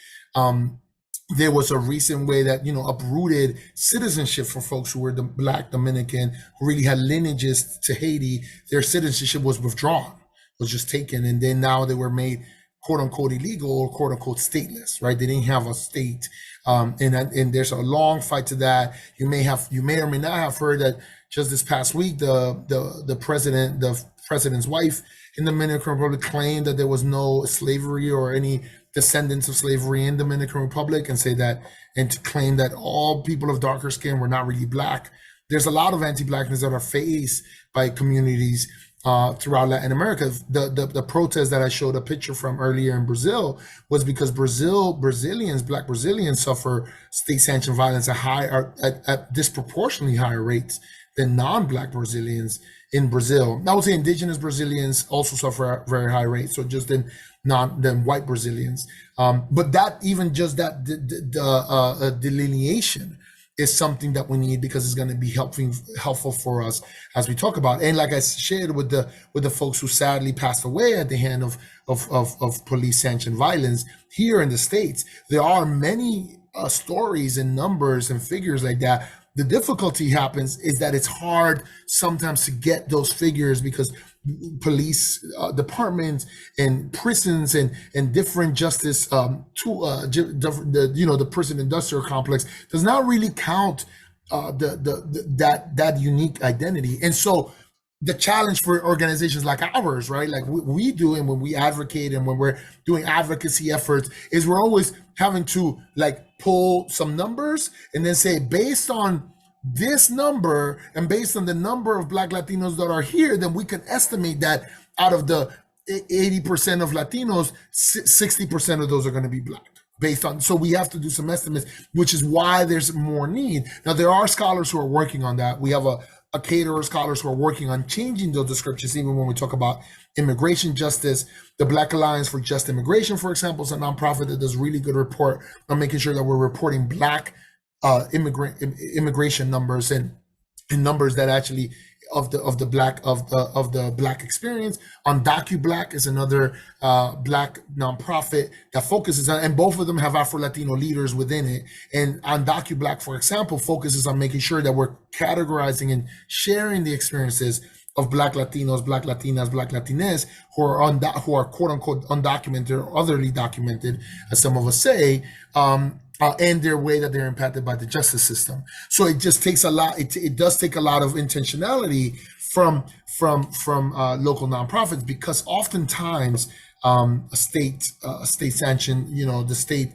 There was a recent way that, uprooted citizenship for folks who were the Black Dominican, who really had lineages to Haiti. Their citizenship was withdrawn, was just taken. And then now they were made quote unquote illegal or quote unquote stateless, right? They didn't have a state. And there's a long fight to that. You may or may not have heard that just this past week, the president, the president's wife in the Dominican Republic claimed that there was no slavery or any descendants of slavery in Dominican Republic, and to claim that all people of darker skin were not really black. There's a lot of anti-blackness that are faced by communities throughout Latin America. The protest that I showed a picture from earlier in Brazil was because Black Brazilians suffer state-sanctioned violence at disproportionately higher rates than non-Black Brazilians in Brazil. I would say indigenous Brazilians also suffer at very high rates, so just than white Brazilians. But that delineation is something that we need, because it's going to be helpful for us as we talk about. And like I shared with the folks who sadly passed away at the hand of police sanctioned violence here in the States, there are many stories and numbers and figures like that. The difficulty happens is that it's hard sometimes to get those figures, because police departments and prisons and different justice the prison industrial complex does not really count that unique identity. And so the challenge for organizations like ours, right, like we do, and when we advocate and when we're doing advocacy efforts, is we're always having to like pull some numbers and then say, based on this number and based on the number of Black Latinos that are here, then we can estimate that out of the 80% of Latinos, 60% of those are going to be Black. So we have to do some estimates, which is why there's more need. Now, there are scholars who are working on that. We have a cadre of scholars who are working on changing those descriptions, even when we talk about immigration justice. The Black Alliance for Just Immigration, for example, is a nonprofit that does really good report on making sure that we're reporting Black immigration numbers and numbers that actually of the Black experience. UndocuBlack is another Black nonprofit that focuses on, and both of them have Afro-Latino leaders within it. And UndocuBlack, for example, focuses on making sure that we're categorizing and sharing the experiences of Black Latinos, Black Latinas, Black Latines who are quote unquote undocumented or otherly documented, as some of us say, and their way that they're impacted by the justice system. So it just takes a lot. It does take a lot of intentionality from local nonprofits, because oftentimes a state sanction, the state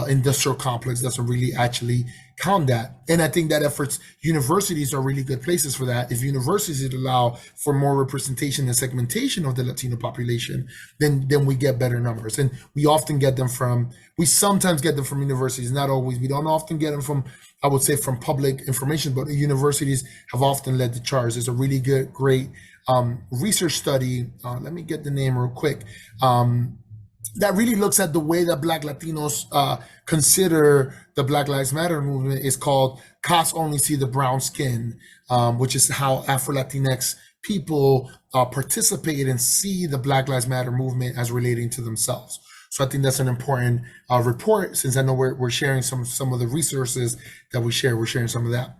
industrial complex doesn't really actually count that. And I think that universities are really good places for that. If universities allow for more representation and segmentation of the Latino population, then we get better numbers. And we sometimes get them from universities, not always. We don't often get them from, I would say, from public information, but universities have often led the charge. There's a really great research study. Let me get the name real quick. That really looks at the way that Black Latinos consider the Black Lives Matter movement. Is called Cops Only See the Brown Skin, which is how Afro-Latinx people participate and see the Black Lives Matter movement as relating to themselves. So I think that's an important report, since I know we're sharing some of the resources that we share. We're sharing some of that.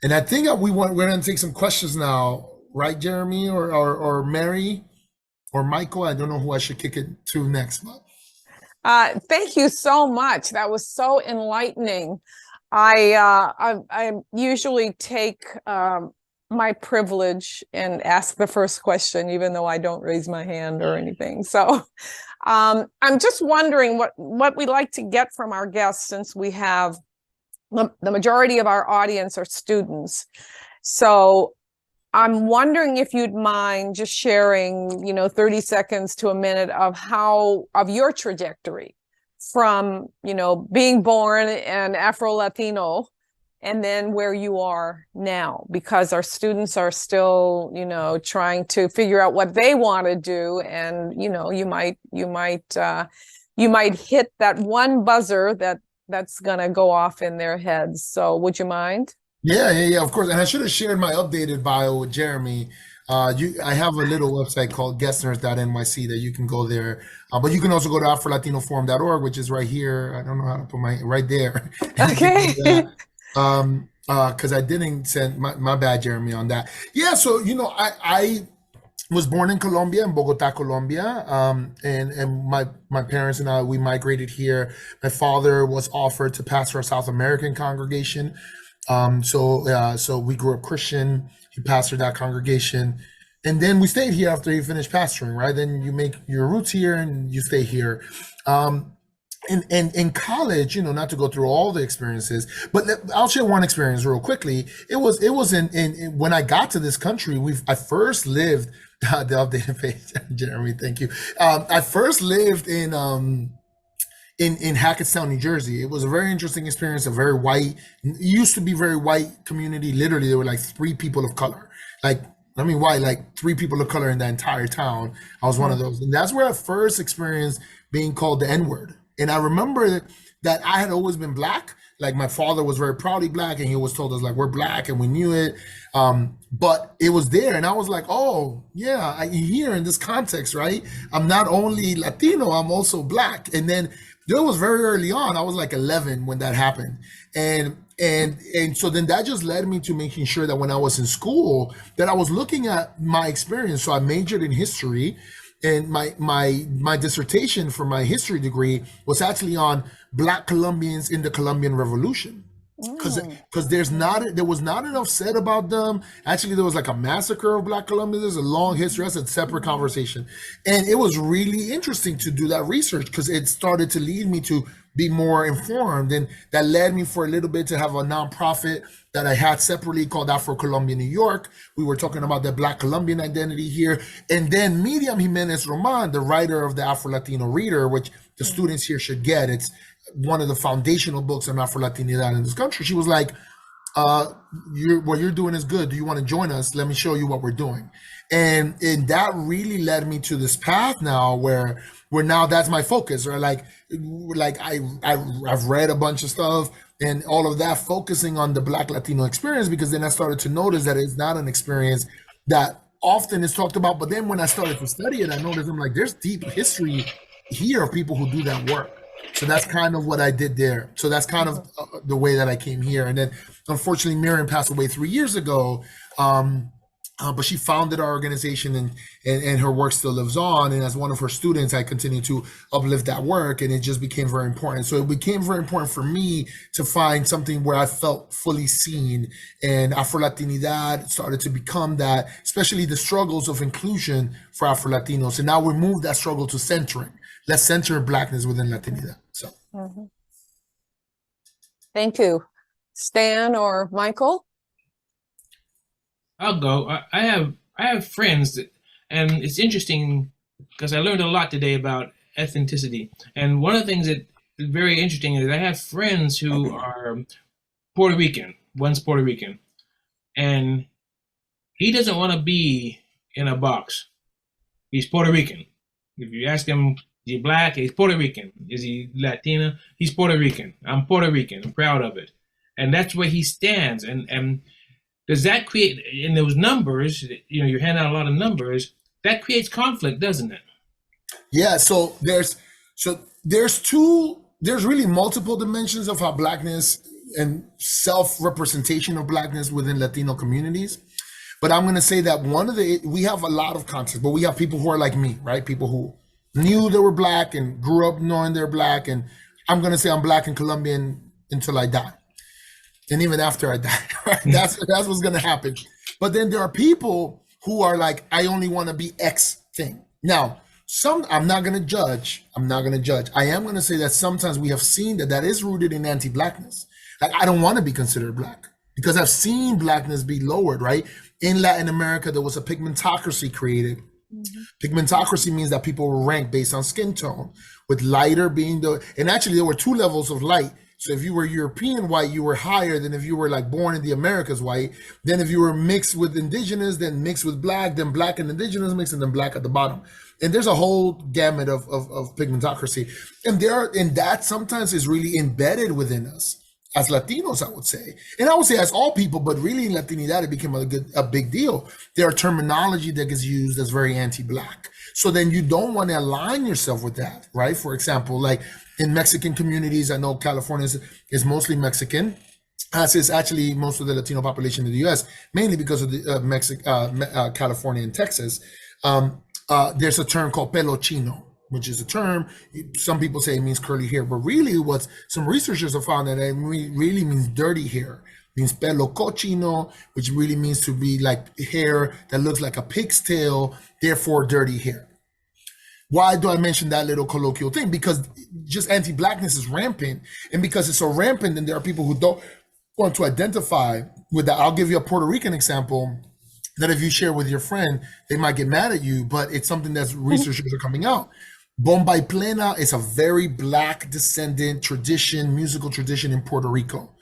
And I think that we're going to take some questions now, right, Jeremy or Mary? Or Michael, I don't know who I should kick it to next. Thank you so much. That was so enlightening. I usually take my privilege and ask the first question, even though I don't raise my hand or anything. So I'm just wondering what we'd like to get from our guests, since we have the majority of our audience are students. So I'm wondering if you'd mind just sharing, 30 seconds to a minute of your trajectory from, being born an Afro-Latino and then where you are now, because our students are still, trying to figure out what they want to do. And, you might hit that one buzzer that's going to go off in their heads. So would you mind? Yeah, of course. And I should have shared my updated bio with Jeremy. I have a little website called Guesnerth.nyc that you can go there. But you can also go to AfroLatinoForum.org, which is right here. I don't know how to put right there. Okay. Because I didn't send my bad, Jeremy, on that. Yeah, so I was born in Colombia, in Bogota, Colombia, and my parents and I, we migrated here. My father was offered to pastor a South American congregation. So we grew up Christian. He pastored that congregation. And then we stayed here after you finished pastoring, right? Then you make your roots here and you stay here. In college, not to go through all the experiences, but I'll share one experience real quickly. It was in when I got to this country. I first lived the updated page, Jeremy. Thank you. I first lived in Hackettstown, New Jersey. It was a very interesting experience. It used to be very white community. Literally, there were like 3 people of color. Like 3 people of color in the entire town. I was one of those, and that's where I first experienced being called the N-word. And I remember that I had always been black. Like my father was very proudly black, and he always told us like we're black, and we knew it. But it was there, and I was like, oh yeah, here in this context, right? I'm not only Latino, I'm also black. And then it was very early on. I was like 11 when that happened, and so then that just led me to making sure that when I was in school, that I was looking at my experience. So I majored in history. And my dissertation for my history degree was actually on Black Colombians in the Colombian Revolution, because there was not enough said about them. Actually, there was like a massacre of Black Colombians. There's a long history. That's a separate conversation, and it was really interesting to do that research because it started to lead me to be more informed, and that led me for a little bit to have a nonprofit that I had separately called Afro-Colombia New York. We were talking about the Black Colombian identity here. And then Miriam Jimenez Roman, the writer of the Afro-Latino Reader, which the students here should get. It's one of the foundational books on Afro-Latinidad in this country. She was like, what you're doing is good. Do you want to join us? Let me show you what we're doing. And that really led me to this path now where now that's my focus, right? Like I've read a bunch of stuff and all of that, focusing on the Black Latino experience, because then I started to notice that it's not an experience that often is talked about. But then when I started to study it, I noticed I'm like, there's deep history here of people who do that work. So that's kind of what I did there. So that's kind of the way that I came here. And then unfortunately, Miriam passed away 3 years ago. But she founded our organization, and her work still lives on. And as one of her students, I continue to uplift that work, and it just became very important. So it became very important for me to find something where I felt fully seen, and Afro-Latinidad started to become that, especially the struggles of inclusion for Afro-Latinos. And now we moved that struggle to centering. Let's center Blackness within Latinidad. So. Thank you. Stan or Michael? I'll go. I have friends and it's interesting because I learned a lot today about ethnicity. And one of the things that is very interesting is I have friends who are Puerto Rican. One's Puerto Rican, and he doesn't want to be in a box. He's Puerto Rican. If you ask him, is he black? He's Puerto Rican. Is he Latina? He's Puerto Rican. I'm Puerto Rican. I'm proud of it. And that's where he stands. And does that create, in those numbers, you're handing out a lot of numbers, that creates conflict, doesn't it? Yeah, so there's really multiple dimensions of how Blackness and self-representation of Blackness within Latino communities. But I'm going to say that we have a lot of context, but we have people who are like me, right? People who knew they were Black and grew up knowing they're Black. And I'm going to say I'm Black and Colombian until I die. And even after I die, right? That's what's going to happen. But then there are people who are like, I only want to be X thing. Now, I'm not going to judge. I am going to say that sometimes we have seen that is rooted in anti-Blackness. Like, I don't want to be considered Black because I've seen Blackness be lowered, right? In Latin America, there was a pigmentocracy created. Mm-hmm. Pigmentocracy means that people were ranked based on skin tone, with lighter being and actually there were 2 levels of light. So if you were European white, you were higher than if you were like born in the Americas white. Then if you were mixed with indigenous, then mixed with Black, then Black and indigenous mixed, and then Black at the bottom. And there's a whole gamut of pigmentocracy. And that sometimes is really embedded within us as Latinos, I would say. And I would say as all people, but really in Latinidad, it became a big deal. There are terminology that gets used that's very anti-Black. So then you don't want to align yourself with that, right? For example, like in Mexican communities, I know California is mostly Mexican, as is actually most of the Latino population in the U.S., mainly because of the California and Texas. There's a term called pelo chino, which is a term, some people say it means curly hair, but really what some researchers have found that it really means dirty hair. means pelo cochino, which really means to be like hair that looks like a pig's tail, therefore dirty hair. Why do I mention that little colloquial thing? Because just anti-blackness is rampant, and because it's so rampant, and there are people who don't want to identify with that. I'll give you a Puerto Rican example that if you share with your friend, they might get mad at you, but it's something that's researchers are coming out. Bomba y Plena is a very black descendant tradition, musical tradition in Puerto Rico.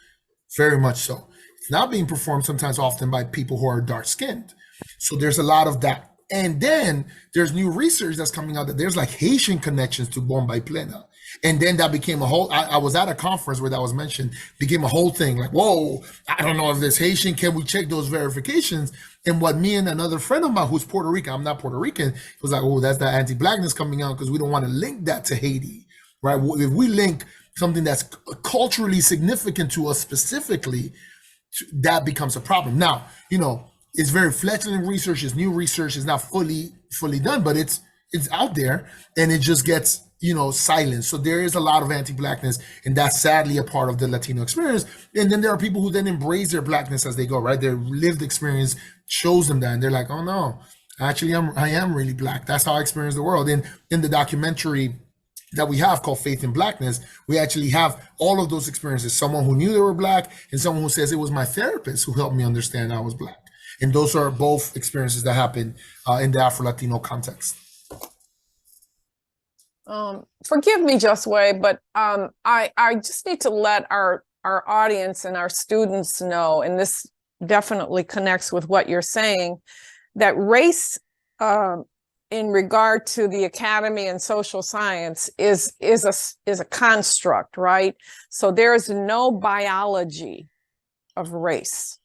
Very much so. It's not being performed sometimes often by people who are dark skinned. So there's a lot of that. And then there's new research that's coming out that there's like Haitian connections to Bomba y Plena. And then that became a whole, I was at a conference where that was mentioned, became a whole thing like, whoa, I don't know if there's Haitian, can we check those verifications? And what me and another friend of mine who's Puerto Rican, I'm not Puerto Rican, was like, oh, that's that anti-blackness coming out because we don't want to link that to Haiti, right? If we link something that's culturally significant to us specifically, that becomes a problem. Now, you know, it's very fledgling research, it's new research, it's not fully done, but it's out there, and it just gets, you know, silence. So there is a lot of anti-blackness, and that's sadly a part of the Latino experience. And then there are people who then embrace their blackness as they go, right? Their lived experience shows them that, and they're like, oh no, actually I am really black. That's how I experience the world. And in the documentary that we have called Faith in Blackness, we actually have all of those experiences. Someone who knew they were black, and someone who says it was my therapist who helped me understand I was black. And those are both experiences that happen in the Afro-Latino context. Forgive me, Josué, but I just need to let our audience and our students know, and this definitely connects with what you're saying, that race in regard to the academy and social science is a construct, right? So there is no biology of race.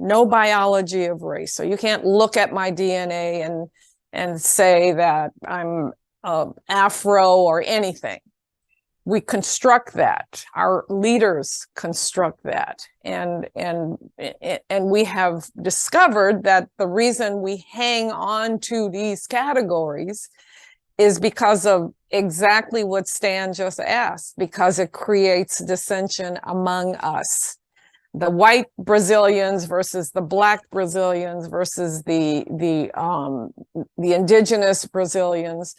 No biology of race. So you can't look at my DNA and say that I'm Afro or anything. We construct that. Our leaders construct that, and we have discovered that the reason we hang on to these categories is because of exactly what Stan just asked, because it creates dissension among us. The white Brazilians versus the black Brazilians versus the indigenous Brazilians.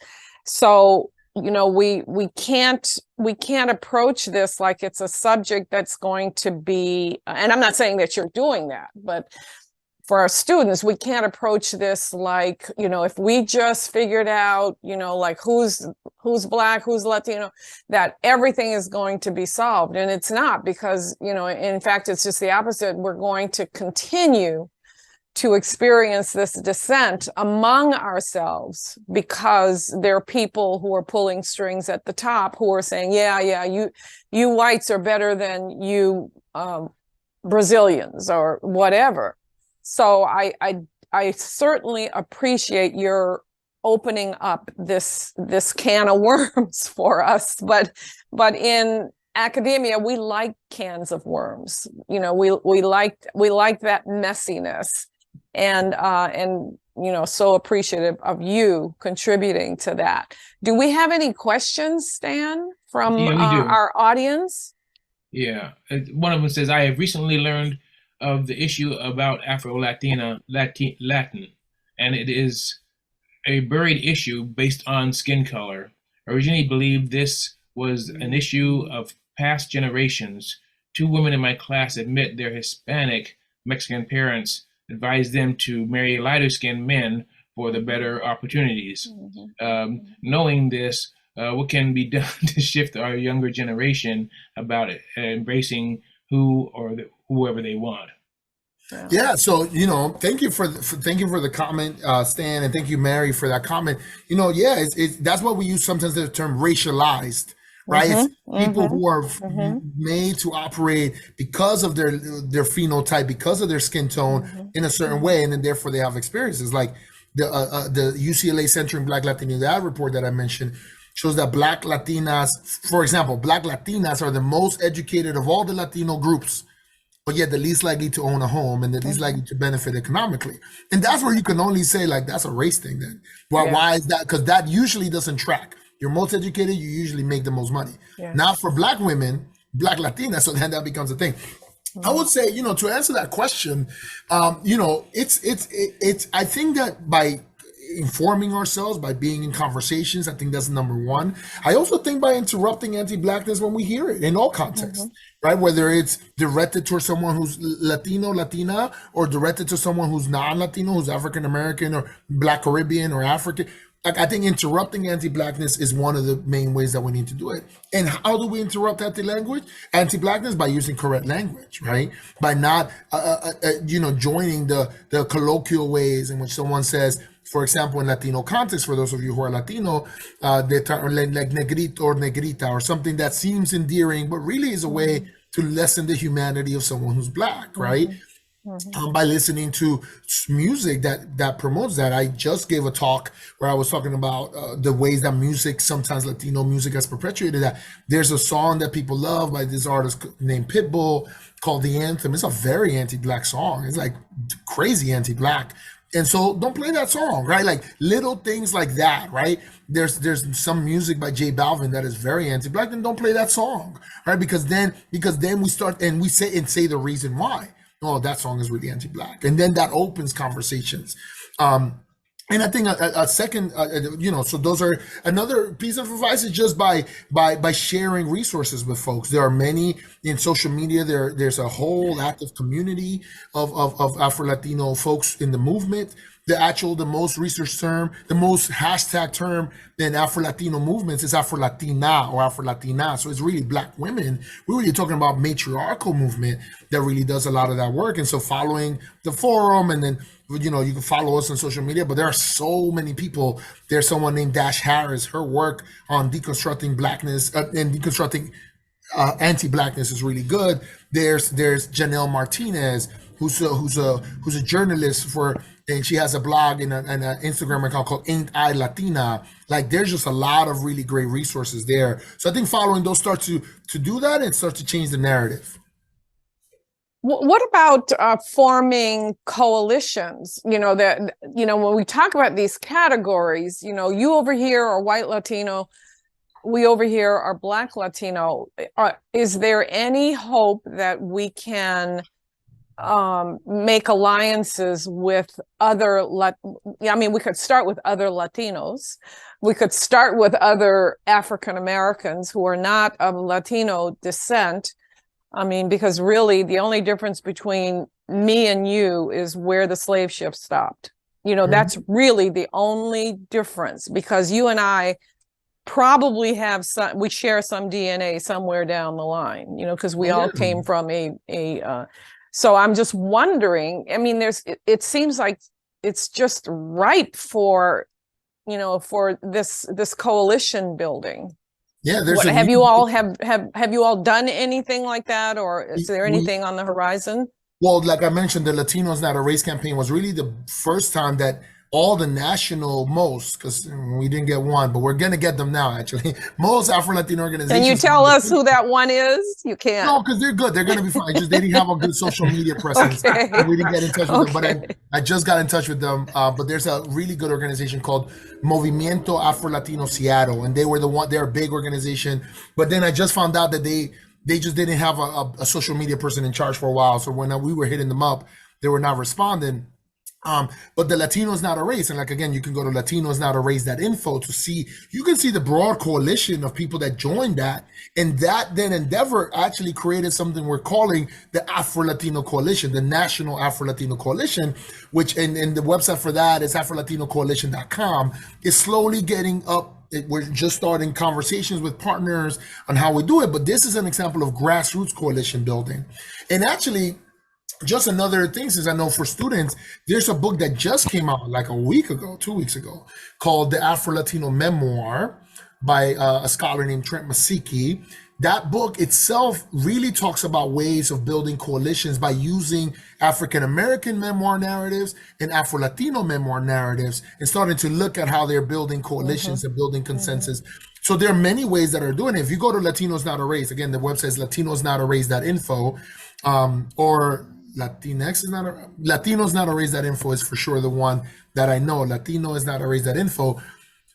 So, you know, we can't approach this like it's a subject that's going to be, and I'm not saying that you're doing that, but for our students, we can't approach this like, you know, if we just figured out, you know, like who's black, who's Latino, that everything is going to be solved. And it's not, because, you know, in fact, it's just the opposite. We're going to continue to experience this dissent among ourselves because there are people who are pulling strings at the top who are saying, yeah, you whites are better than you Brazilians or whatever. So I certainly appreciate your opening up this can of worms for us, but in academia we like cans of worms. You know, we like that messiness, and you know, so appreciative of you contributing to that. Do we have any questions, Stan, from our audience? Yeah, one of them says, I have recently learned of the issue about Latin, and it is a buried issue based on skin color. Originally believed this was an issue of past generations. 2 women in my class admit their Hispanic Mexican parents advised them to marry lighter skinned men for the better opportunities. Knowing this, what can be done to shift our younger generation about it, embracing who or whoever they want? Yeah, so, you know, thank you for the comment, Stan, and thank you, Mary, for that comment. You know, yeah, that's what we use sometimes the term racialized, right? It's people who are made to operate because of their phenotype, because of their skin tone in a certain way, and then therefore they have experiences like the UCLA Centering Black Latinidad report that I mentioned shows that Black Latinas, for example, Black Latinas are the most educated of all the Latino groups, but yet the least likely to own a home and the least likely to benefit economically. And that's where you can only say, like, that's a race thing then. Well, why is that? Because that usually doesn't track. You're most educated, you usually make the most money. Not for Black women, Black Latinas, so then that becomes a thing. I would say, to answer that question, it's, I think that by informing ourselves, by being in conversations, I think that's number one. I also think by interrupting anti-Blackness when we hear it in all contexts, right? Whether it's directed towards someone who's Latino, Latina, or directed to someone who's non-Latino, who's African-American or Black Caribbean or African. Like, I think interrupting anti-Blackness is one of the main ways that we need to do it. And how do we interrupt anti-Blackness? By using correct language, right? By not, joining the colloquial ways in which someone says, for example, in Latino context, for those of you who are Latino, the term like negrito or negrita, or something that seems endearing, but really is a way to lessen the humanity of someone who's Black, right? By listening to music that promotes that. I just gave a talk where I was talking about the ways that music, sometimes Latino music, has perpetuated that. There's a song that people love by this artist named Pitbull called The Anthem. It's a very anti-Black song. It's like crazy anti-Black. And so don't play that song, right? Like little things like that, right? There's some music by J Balvin that is very anti-Black, then don't play that song, right? Because then we start and we say the reason why. Oh, that song is really anti-Black, and then that opens conversations. And I think a second, so those are another piece of advice is just by sharing resources with folks. There are many in social media. There's a whole active community of Afro-Latino folks in the movement. The most research term, the most hashtag term in Afro-Latino movements is Afrolatina or Afrolatina. So it's really Black women. We're really talking about matriarchal movement that really does a lot of that work. And so following the forum, and then, you can follow us on social media, but there are so many people. There's someone named Dash Harris. Her work on deconstructing Blackness and deconstructing anti-Blackness is really good. There's Janelle Martinez, who's a journalist and she has a blog and an Instagram account called Ain't I Latina. Like, there's just a lot of really great resources there. So I think following those start to do that and start to change the narrative. What about forming coalitions? When we talk about these categories, you over here are white Latino, we over here are Black Latino. Is there any hope that we can make alliances with other, we could start with other Latinos. We could start with other African Americans who are not of Latino descent. Because really the only difference between me and you is where the slave ship stopped. That's really the only difference, because you and I probably we share some DNA somewhere down the line, because we all came from so I'm just wondering, it seems like it's just ripe for this coalition building. Yeah, have you all done anything like that, or is there anything on the horizon? Well, like I mentioned, the Latinos Not a Race campaign was really the first time that all the because we didn't get one, but we're going to get them now, actually. Most Afro-Latino organizations. Can you tell us who that one is? You can't. No, because they're good. They're going to be fine. Just they didn't have a good social media presence. Okay. We didn't get in touch with them, but I just got in touch with them. But there's a really good organization called Movimiento Afro-Latino Seattle, and they're a big organization. But then I just found out that they just didn't have a social media person in charge for a while. So when we were hitting them up, they were not responding. But the Latinos Not a Race, and like, again, you can go to latinosnotaRace.info to see, you can see the broad coalition of people that joined that. And that then endeavor actually created something we're calling the Afro-Latino Coalition, the National Afro-Latino Coalition, which, and the website for that is afrolatinocoalition.com. It's slowly getting up. We're just starting conversations with partners on how we do it. But this is an example of grassroots coalition building. And actually, just another thing, since I know for students, there's a book that just came out like 2 weeks ago, called The Afro-Latino Memoir by a scholar named Trent Masiki. That book itself really talks about ways of building coalitions by using African-American memoir narratives and Afro-Latino memoir narratives, and starting to look at how they're building coalitions and building consensus. So there are many ways that are doing it. If you go to Latinos Not a Race, again, the website is latinosnotaRace.info, or Latinos Not a Race.info is for sure the one that I know. Latino is Not a Race.info.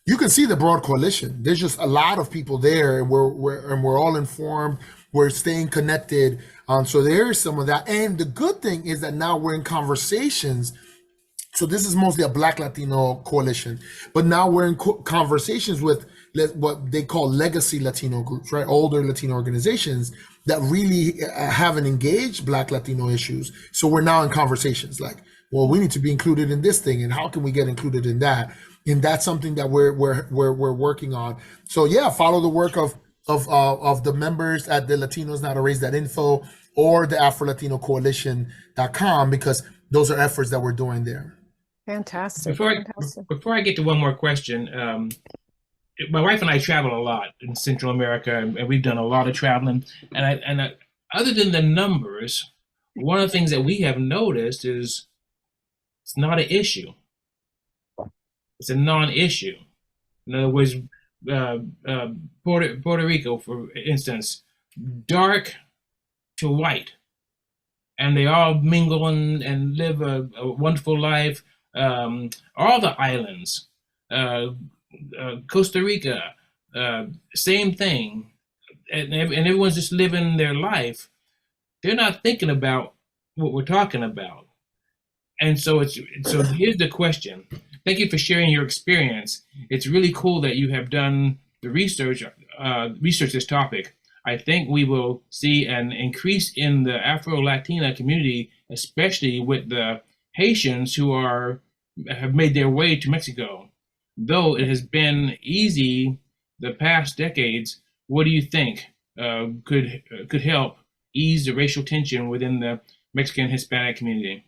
You can see the broad coalition. There's just a lot of people there, and we're all informed. we're staying connected. So there's some of that. And the good thing is that now we're in conversations. So this is mostly a Black Latino coalition, but now we're in conversations with what they call legacy Latino groups, right? Older Latino organizations that really haven't engaged Black Latino issues. So we're now in conversations like, well, we need to be included in this thing, and how can we get included in that? And that's something that we're working on. So yeah, follow the work of the members at the Latinos Now to Raise.info or the AfroLatinoCoalition.com, because those are efforts that we're doing there. Fantastic. Before I get to one more question, my wife and I travel a lot in Central America, and we've done a lot of traveling. And other than the numbers, one of the things that we have noticed is it's not an issue. It's a non-issue. In other words, Puerto Rico, for instance, dark to white, and they all mingle and live a wonderful life. All the islands, Costa Rica, same thing, and everyone's just living their life. They're not thinking about what we're talking about, and so here's the question. Thank you for sharing your experience. It's really cool that you have done the research this topic. I think we will see an increase in the Afro-Latina community, especially with the Haitians who have made their way to Mexico. Though it has been easy the past decades, what do you think could help ease the racial tension within the Mexican Hispanic community?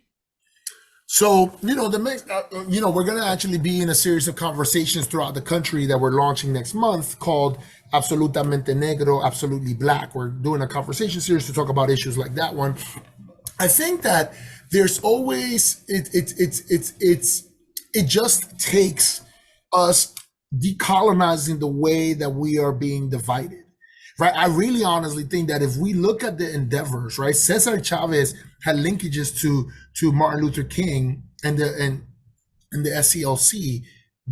So, we're going to actually be in a series of conversations throughout the country that we're launching next month called Absolutamente Negro, Absolutely Black. We're doing a conversation series to talk about issues like that one. I think that there's always, it just takes us decolonizing the way that we are being divided. Right, I really honestly think that if we look at the endeavors, right, Cesar Chavez had linkages to Martin Luther King and the SCLC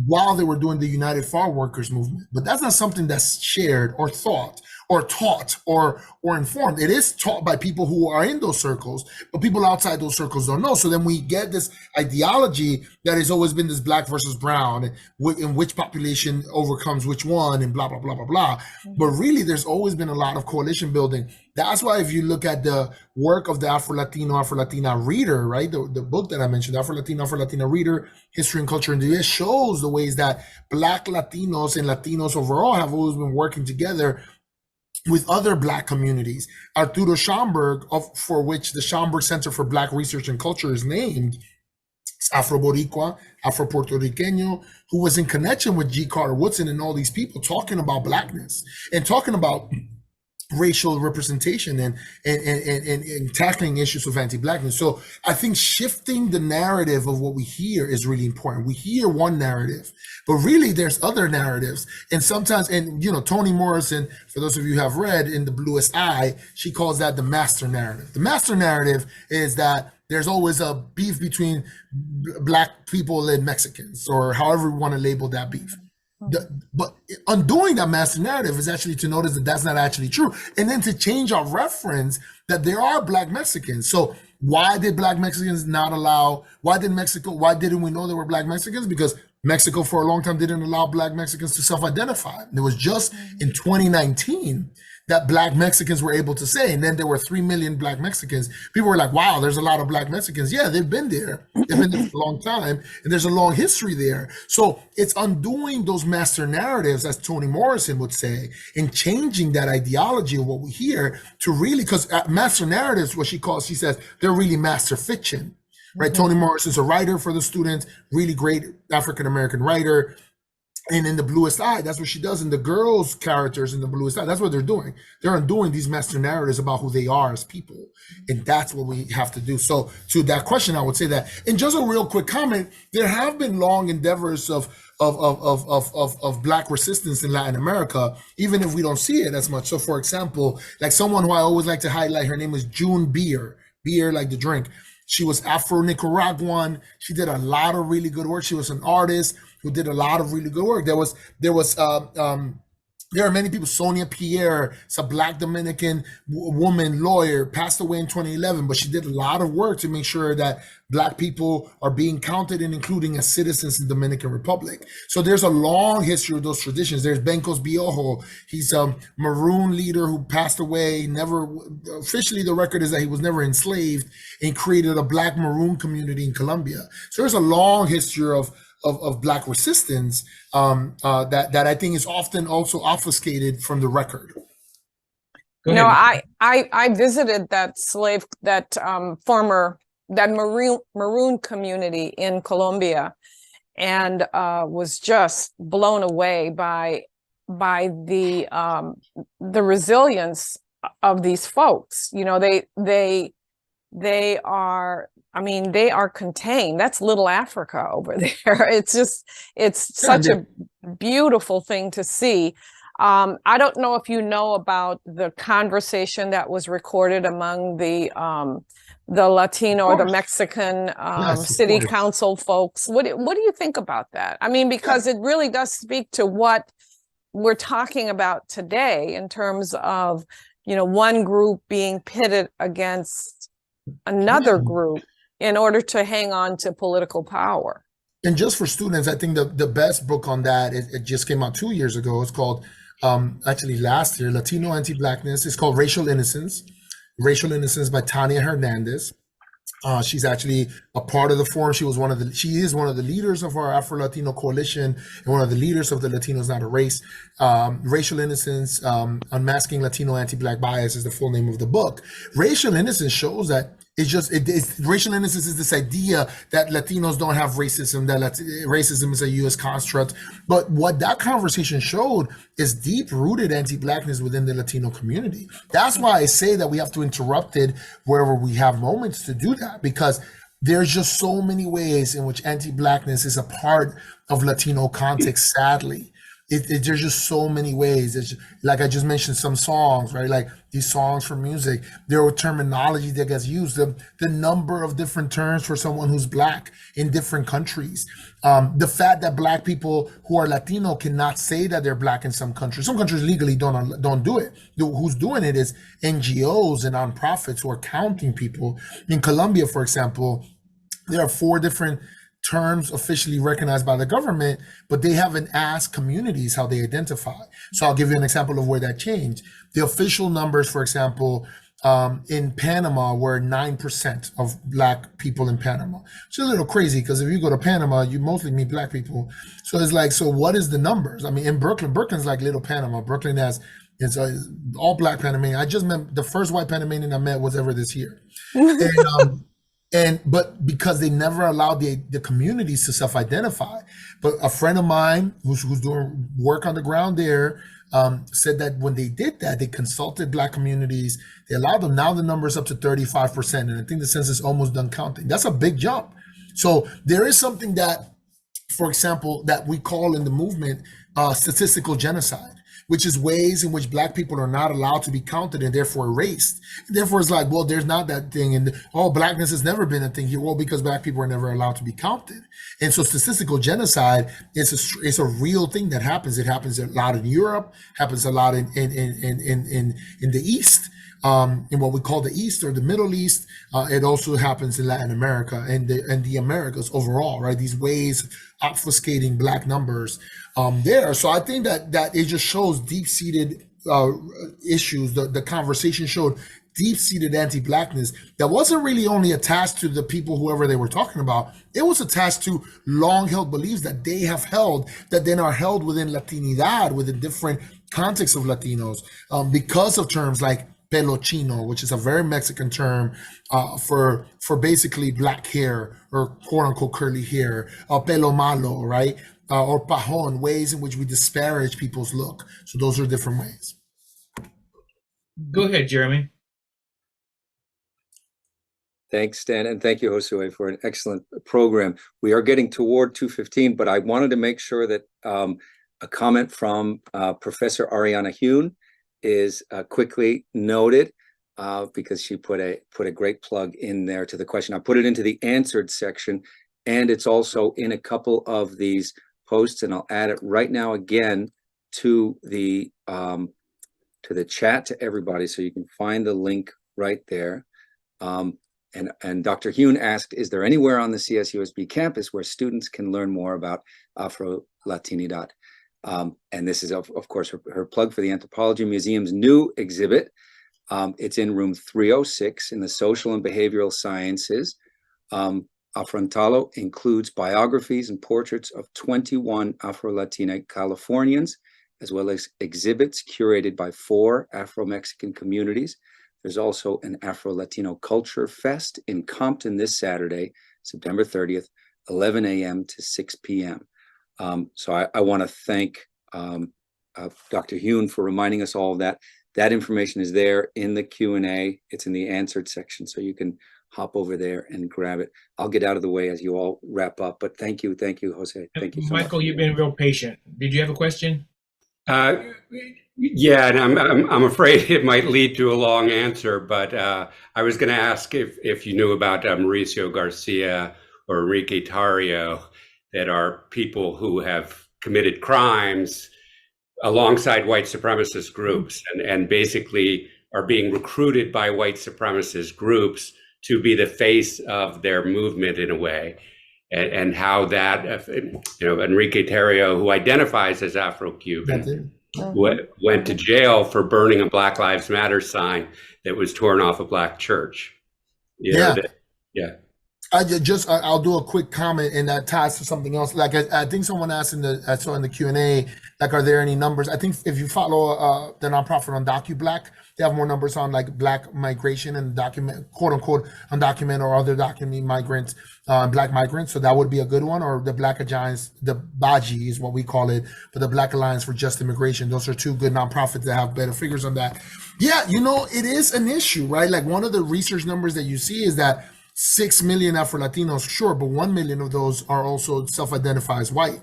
while they were doing the United Farm Workers movement, but that's not something that's shared or thought or taught or informed. It is taught by people who are in those circles, but people outside those circles don't know. So then we get this ideology that has always been this black versus brown, in which population overcomes which one, and blah, blah, blah, blah, blah. But really, there's always been a lot of coalition building. That's why if you look at the work of the Afro-Latino, Afro-Latina reader, right, the book that I mentioned, Afro-Latino, Afro-Latina reader, History and Culture in the US, shows the ways that Black Latinos and Latinos overall have always been working together with other Black communities. Arturo Schomburg, for which the Schomburg Center for Black Research and Culture is named, Afro-Boricua, Afro-Puerto Riqueño, who was in connection with G. Carter Woodson and all these people talking about Blackness and talking about racial representation and tackling issues of anti-Blackness. So I think shifting the narrative of what we hear is really important. We hear one narrative, but really there's other narratives. And sometimes, and Toni Morrison, for those of you who have read In the Bluest Eye, she calls that the master narrative. The master narrative is that there's always a beef between Black people and Mexicans, or however we want to label that beef. But undoing that master narrative is actually to notice that that's not actually true, and then to change our reference that there are Black Mexicans. So why did Black Mexicans not allow? Why didn't we know there were Black Mexicans? Because Mexico for a long time didn't allow Black Mexicans to self-identify. It was just in 2019 that Black Mexicans were able to say, and then there were 3 million Black Mexicans. People were like, wow, there's a lot of Black Mexicans. Yeah, they've been there. They've been there for a long time, and there's a long history there. So it's undoing those master narratives, as Toni Morrison would say, and changing that ideology of what we hear to really, because master narratives, she says, they're really master fiction, right? Toni Morrison's a writer for the students, really great African-American writer. And In the Bluest Eye, that's what she does. And the girls' characters in The Bluest Eye, that's what they're doing. They're undoing these master narratives about who they are as people. And that's what we have to do. So to that question, I would say that. And just a real quick comment, there have been long endeavors of Black resistance in Latin America, even if we don't see it as much. So for example, like someone who I always like to highlight, her name is June Beer like the drink. She was Afro-Nicaraguan. She did a lot of really good work. She was an artist who did a lot of really good work. There was There are many people. Sonia Pierre, it's a Black Dominican woman lawyer, passed away in 2011, but she did a lot of work to make sure that Black people are being counted and including as citizens in the Dominican Republic. So there's a long history of those traditions. There's Bencos Biojo. He's a Maroon leader who passed away. Never officially, the record is that he was never enslaved and created a Black Maroon community in Colombia. So there's a long history of Black resistance that I think is often also obfuscated from the record. Go No, ahead. I visited that that Maroon community in Colombia, and was just blown away by the resilience of these folks. You know, they are, I mean, they are contained. That's little Africa over there. It's such a beautiful thing to see. I don't know if you know about the conversation that was recorded among the Latino or the Mexican Yes, city council folks. What do you think about that? I mean, because it really does speak to what we're talking about today in terms of, you know, one group being pitted against another group in order to hang on to political power. And just for students, I think the best book on that, it just came out 2 years ago. It's called, actually last year, Latino Anti-Blackness. It's called Racial Innocence by Tania Hernandez. She's actually a part of the forum. She is one of the leaders of our Afro-Latino coalition and one of the leaders of the Latinos Not a Race. Racial Innocence, Unmasking Latino Anti-Black Bias is the full name of the book. Racial Innocence shows that racial innocence is this idea that Latinos don't have racism, that racism is a U.S. construct. But what that conversation showed is deep-rooted anti-Blackness within the Latino community. That's why I say that we have to interrupt it wherever we have moments to do that, because there's just so many ways in which anti-Blackness is a part of Latino context, sadly. There's just so many ways. It's like I just mentioned some songs, right? Like these songs for music, there are terminology that gets used, the number of different terms for someone who's Black in different countries. The fact that Black people who are Latino cannot say that they're Black in some countries. Some countries legally don't do it. Who's doing it is NGOs and nonprofits who are counting people. In Colombia, for example, there are 4 different terms officially recognized by the government, but they haven't asked communities how they identify. So I'll give you an example of where that changed. The official numbers, for example, in Panama were 9% of Black people in Panama. Which is a little crazy because if you go to Panama, you mostly meet Black people. So it's like, so what is the numbers? I mean, in Brooklyn's like little Panama. Brooklyn has all Black Panamanian. I just met the first white Panamanian I met was ever this year. But because they never allowed the communities to self-identify. But a friend of mine who's doing work on the ground there said that when they did that, they consulted Black communities, they allowed them. Now the number is up to 35%, and I think the census is almost done counting. That's a big jump. So there is something that, for example, that we call in the movement statistical genocide, which is ways in which Black people are not allowed to be counted and therefore erased. And therefore, it's like, well, there's not that thing, and Blackness has never been a thing here. Well, because Black people are never allowed to be counted. And so statistical genocide is a real thing that happens. It happens a lot in Europe, happens a lot in the East, in what we call the East or the Middle East. It also happens in Latin America and the Americas overall, right? These ways obfuscating Black numbers there. So I think that it just shows deep-seated issues. The conversation showed deep-seated anti-Blackness that wasn't really only attached to the people, whoever they were talking about. It was attached to long-held beliefs that they have held, that then are held within Latinidad, within different contexts of Latinos, because of terms like pelo chino, which is a very Mexican term for basically Black hair or quote-unquote curly hair, pelo malo, right? Or pajon, ways in which we disparage people's look. So those are different ways. Go ahead, Jeremy. Thanks, Stan, and thank you, Josué, for an excellent program. We are getting toward 2:15, but I wanted to make sure that a comment from Professor Ariana Hune is quickly noted because she put a great plug in there to the question. I put it into the answered section, and it's also in a couple of these posts, and I'll add it right now again to the chat to everybody, so you can find the link right there. And Dr. Hune asked, is there anywhere on the CSUSB campus where students can learn more about Afro-Latinidad? And this is, of course, her plug for the Anthropology Museum's new exhibit. It's in room 306 in the Social and Behavioral Sciences. Afrontalo includes biographies and portraits of 21 Afro-Latina Californians, as well as exhibits curated by 4 Afro-Mexican communities. There's also an Afro-Latino Culture Fest in Compton this Saturday, September 30th, 11 a.m. to 6 p.m. So I want to thank Dr. Hune for reminding us all of that. That information is there in the Q&A. It's in the answered section, so you can hop over there and grab it. I'll get out of the way as you all wrap up, but thank you, Jose. Thank you so much. Michael, you've been real patient. Did you have a question? Yeah, and I'm afraid it might lead to a long answer, but I was going to ask if you knew about Mauricio Garcia or Enrique Tarrio, that are people who have committed crimes alongside white supremacist groups, and basically are being recruited by white supremacist groups to be the face of their movement in a way, and how that, Enrique Tarrio, who identifies as Afro-Cuban, went to jail for burning a Black Lives Matter sign that was torn off a black church. I'll do a quick comment, and that ties to something else. Like I think someone asked I saw in the Q&A, like, are there any numbers? I think if you follow the nonprofit on DocuBlack, they have more numbers on like Black migration and document, quote unquote, undocumented or other documented migrants, Black migrants. So that would be a good one. Or the Black Alliance, the BAJI is what we call it, but the Black Alliance for Just Immigration. Those are 2 good nonprofits that have better figures on that. Yeah, it is an issue, right? Like, one of the research numbers that you see is that 6 million Afro-Latinos, sure, but 1 million of those are also self-identify as white.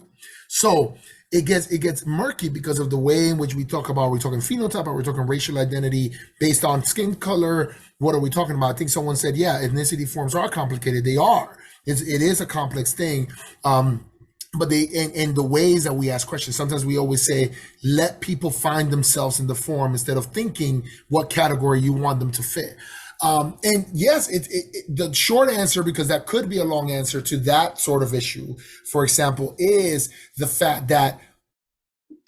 So it gets murky because of the way in which we talk about, we're talking phenotype, or we're talking racial identity based on skin color. What are we talking about? I think someone said, yeah, ethnicity forms are complicated. They are. It is a complex thing. But in the ways that we ask questions, sometimes we always say, let people find themselves in the form instead of thinking what category you want them to fit. And yes, the short answer, because that could be a long answer to that sort of issue, for example, is the fact that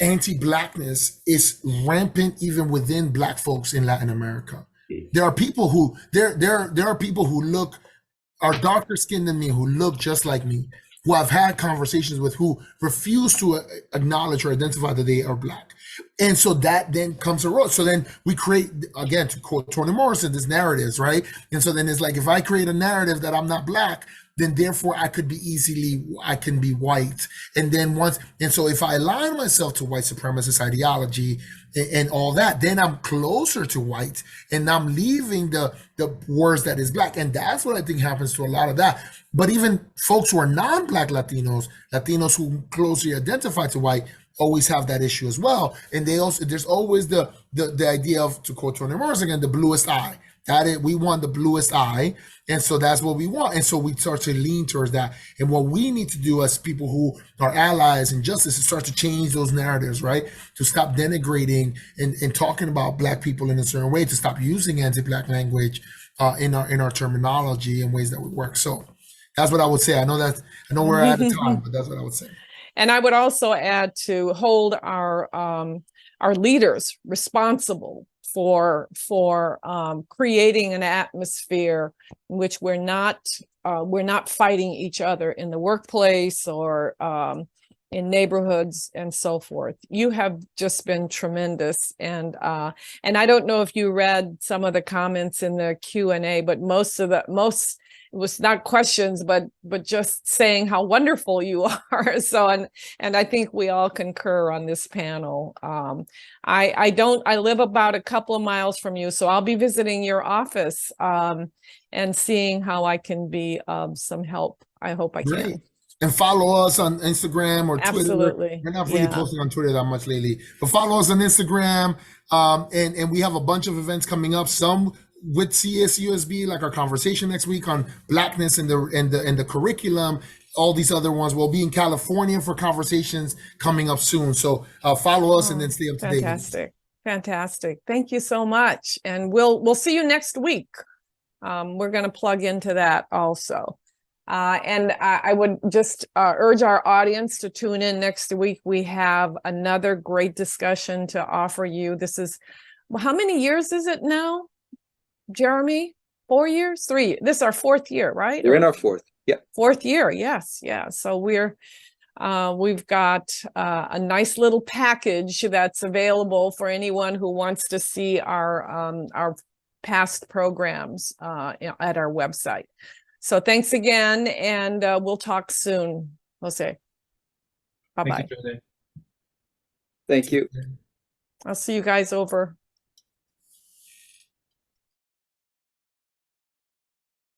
anti-Blackness is rampant even within Black folks in Latin America. There are people who are darker skinned than me, who look just like me, who I've had conversations with, who refuse to acknowledge or identify that they are Black. And so that then comes a road. So then we create, again, to quote Toni Morrison, these narratives, right? And so then it's like, if I create a narrative that I'm not Black, then therefore I can be white. And then so if I align myself to white supremacist ideology and all that, then I'm closer to white, and I'm leaving the words that is Black. And that's what I think happens to a lot of that. But even folks who are non-Black Latinos who closely identify to white, always have that issue as well. And there's always the idea of, to quote Toni Morrison again, the bluest eye. We want the bluest eye. And so that's what we want. And so we start to lean towards that. And what we need to do as people who are allies in justice is start to change those narratives, right? To stop denigrating and talking about Black people in a certain way, to stop using anti-Black language in our terminology in ways that would work. So that's what I would say. I know we're out of time, but that's what I would say. And I would also add to hold our leaders responsible for creating an atmosphere in which we're not fighting each other in the workplace or in neighborhoods and so forth. You have just been tremendous, and I don't know if you read some of the comments in the Q&A, but most it was not questions, but just saying how wonderful you are. So, and I think we all concur on this panel. I live about a couple of miles from you, so I'll be visiting your office and seeing how I can be of some help. I hope I can. And follow us on Instagram or Twitter. Absolutely. We're not really posting on Twitter that much lately, but follow us on Instagram. And we have a bunch of events coming up, some with CSUSB, like our conversation next week on Blackness and the curriculum, all these other ones. We'll be in California for conversations coming up soon. So follow us and then stay up to date. Fantastic. Fantastic. Thank you so much. And we'll see you next week. We're going to plug into that also. And I would just urge our audience to tune in next week. We have another great discussion to offer you. This is, how many years is it now, Jeremy? 4 years? 3? This is our 4th year, right? We're in our 4th. Yeah. 4th year. Yes. Yeah. So we've got a nice little package that's available for anyone who wants to see our past programs at our website. So thanks again, and we'll talk soon, Jose. Bye-bye. Thank you, Jose. Thank you. I'll see you guys over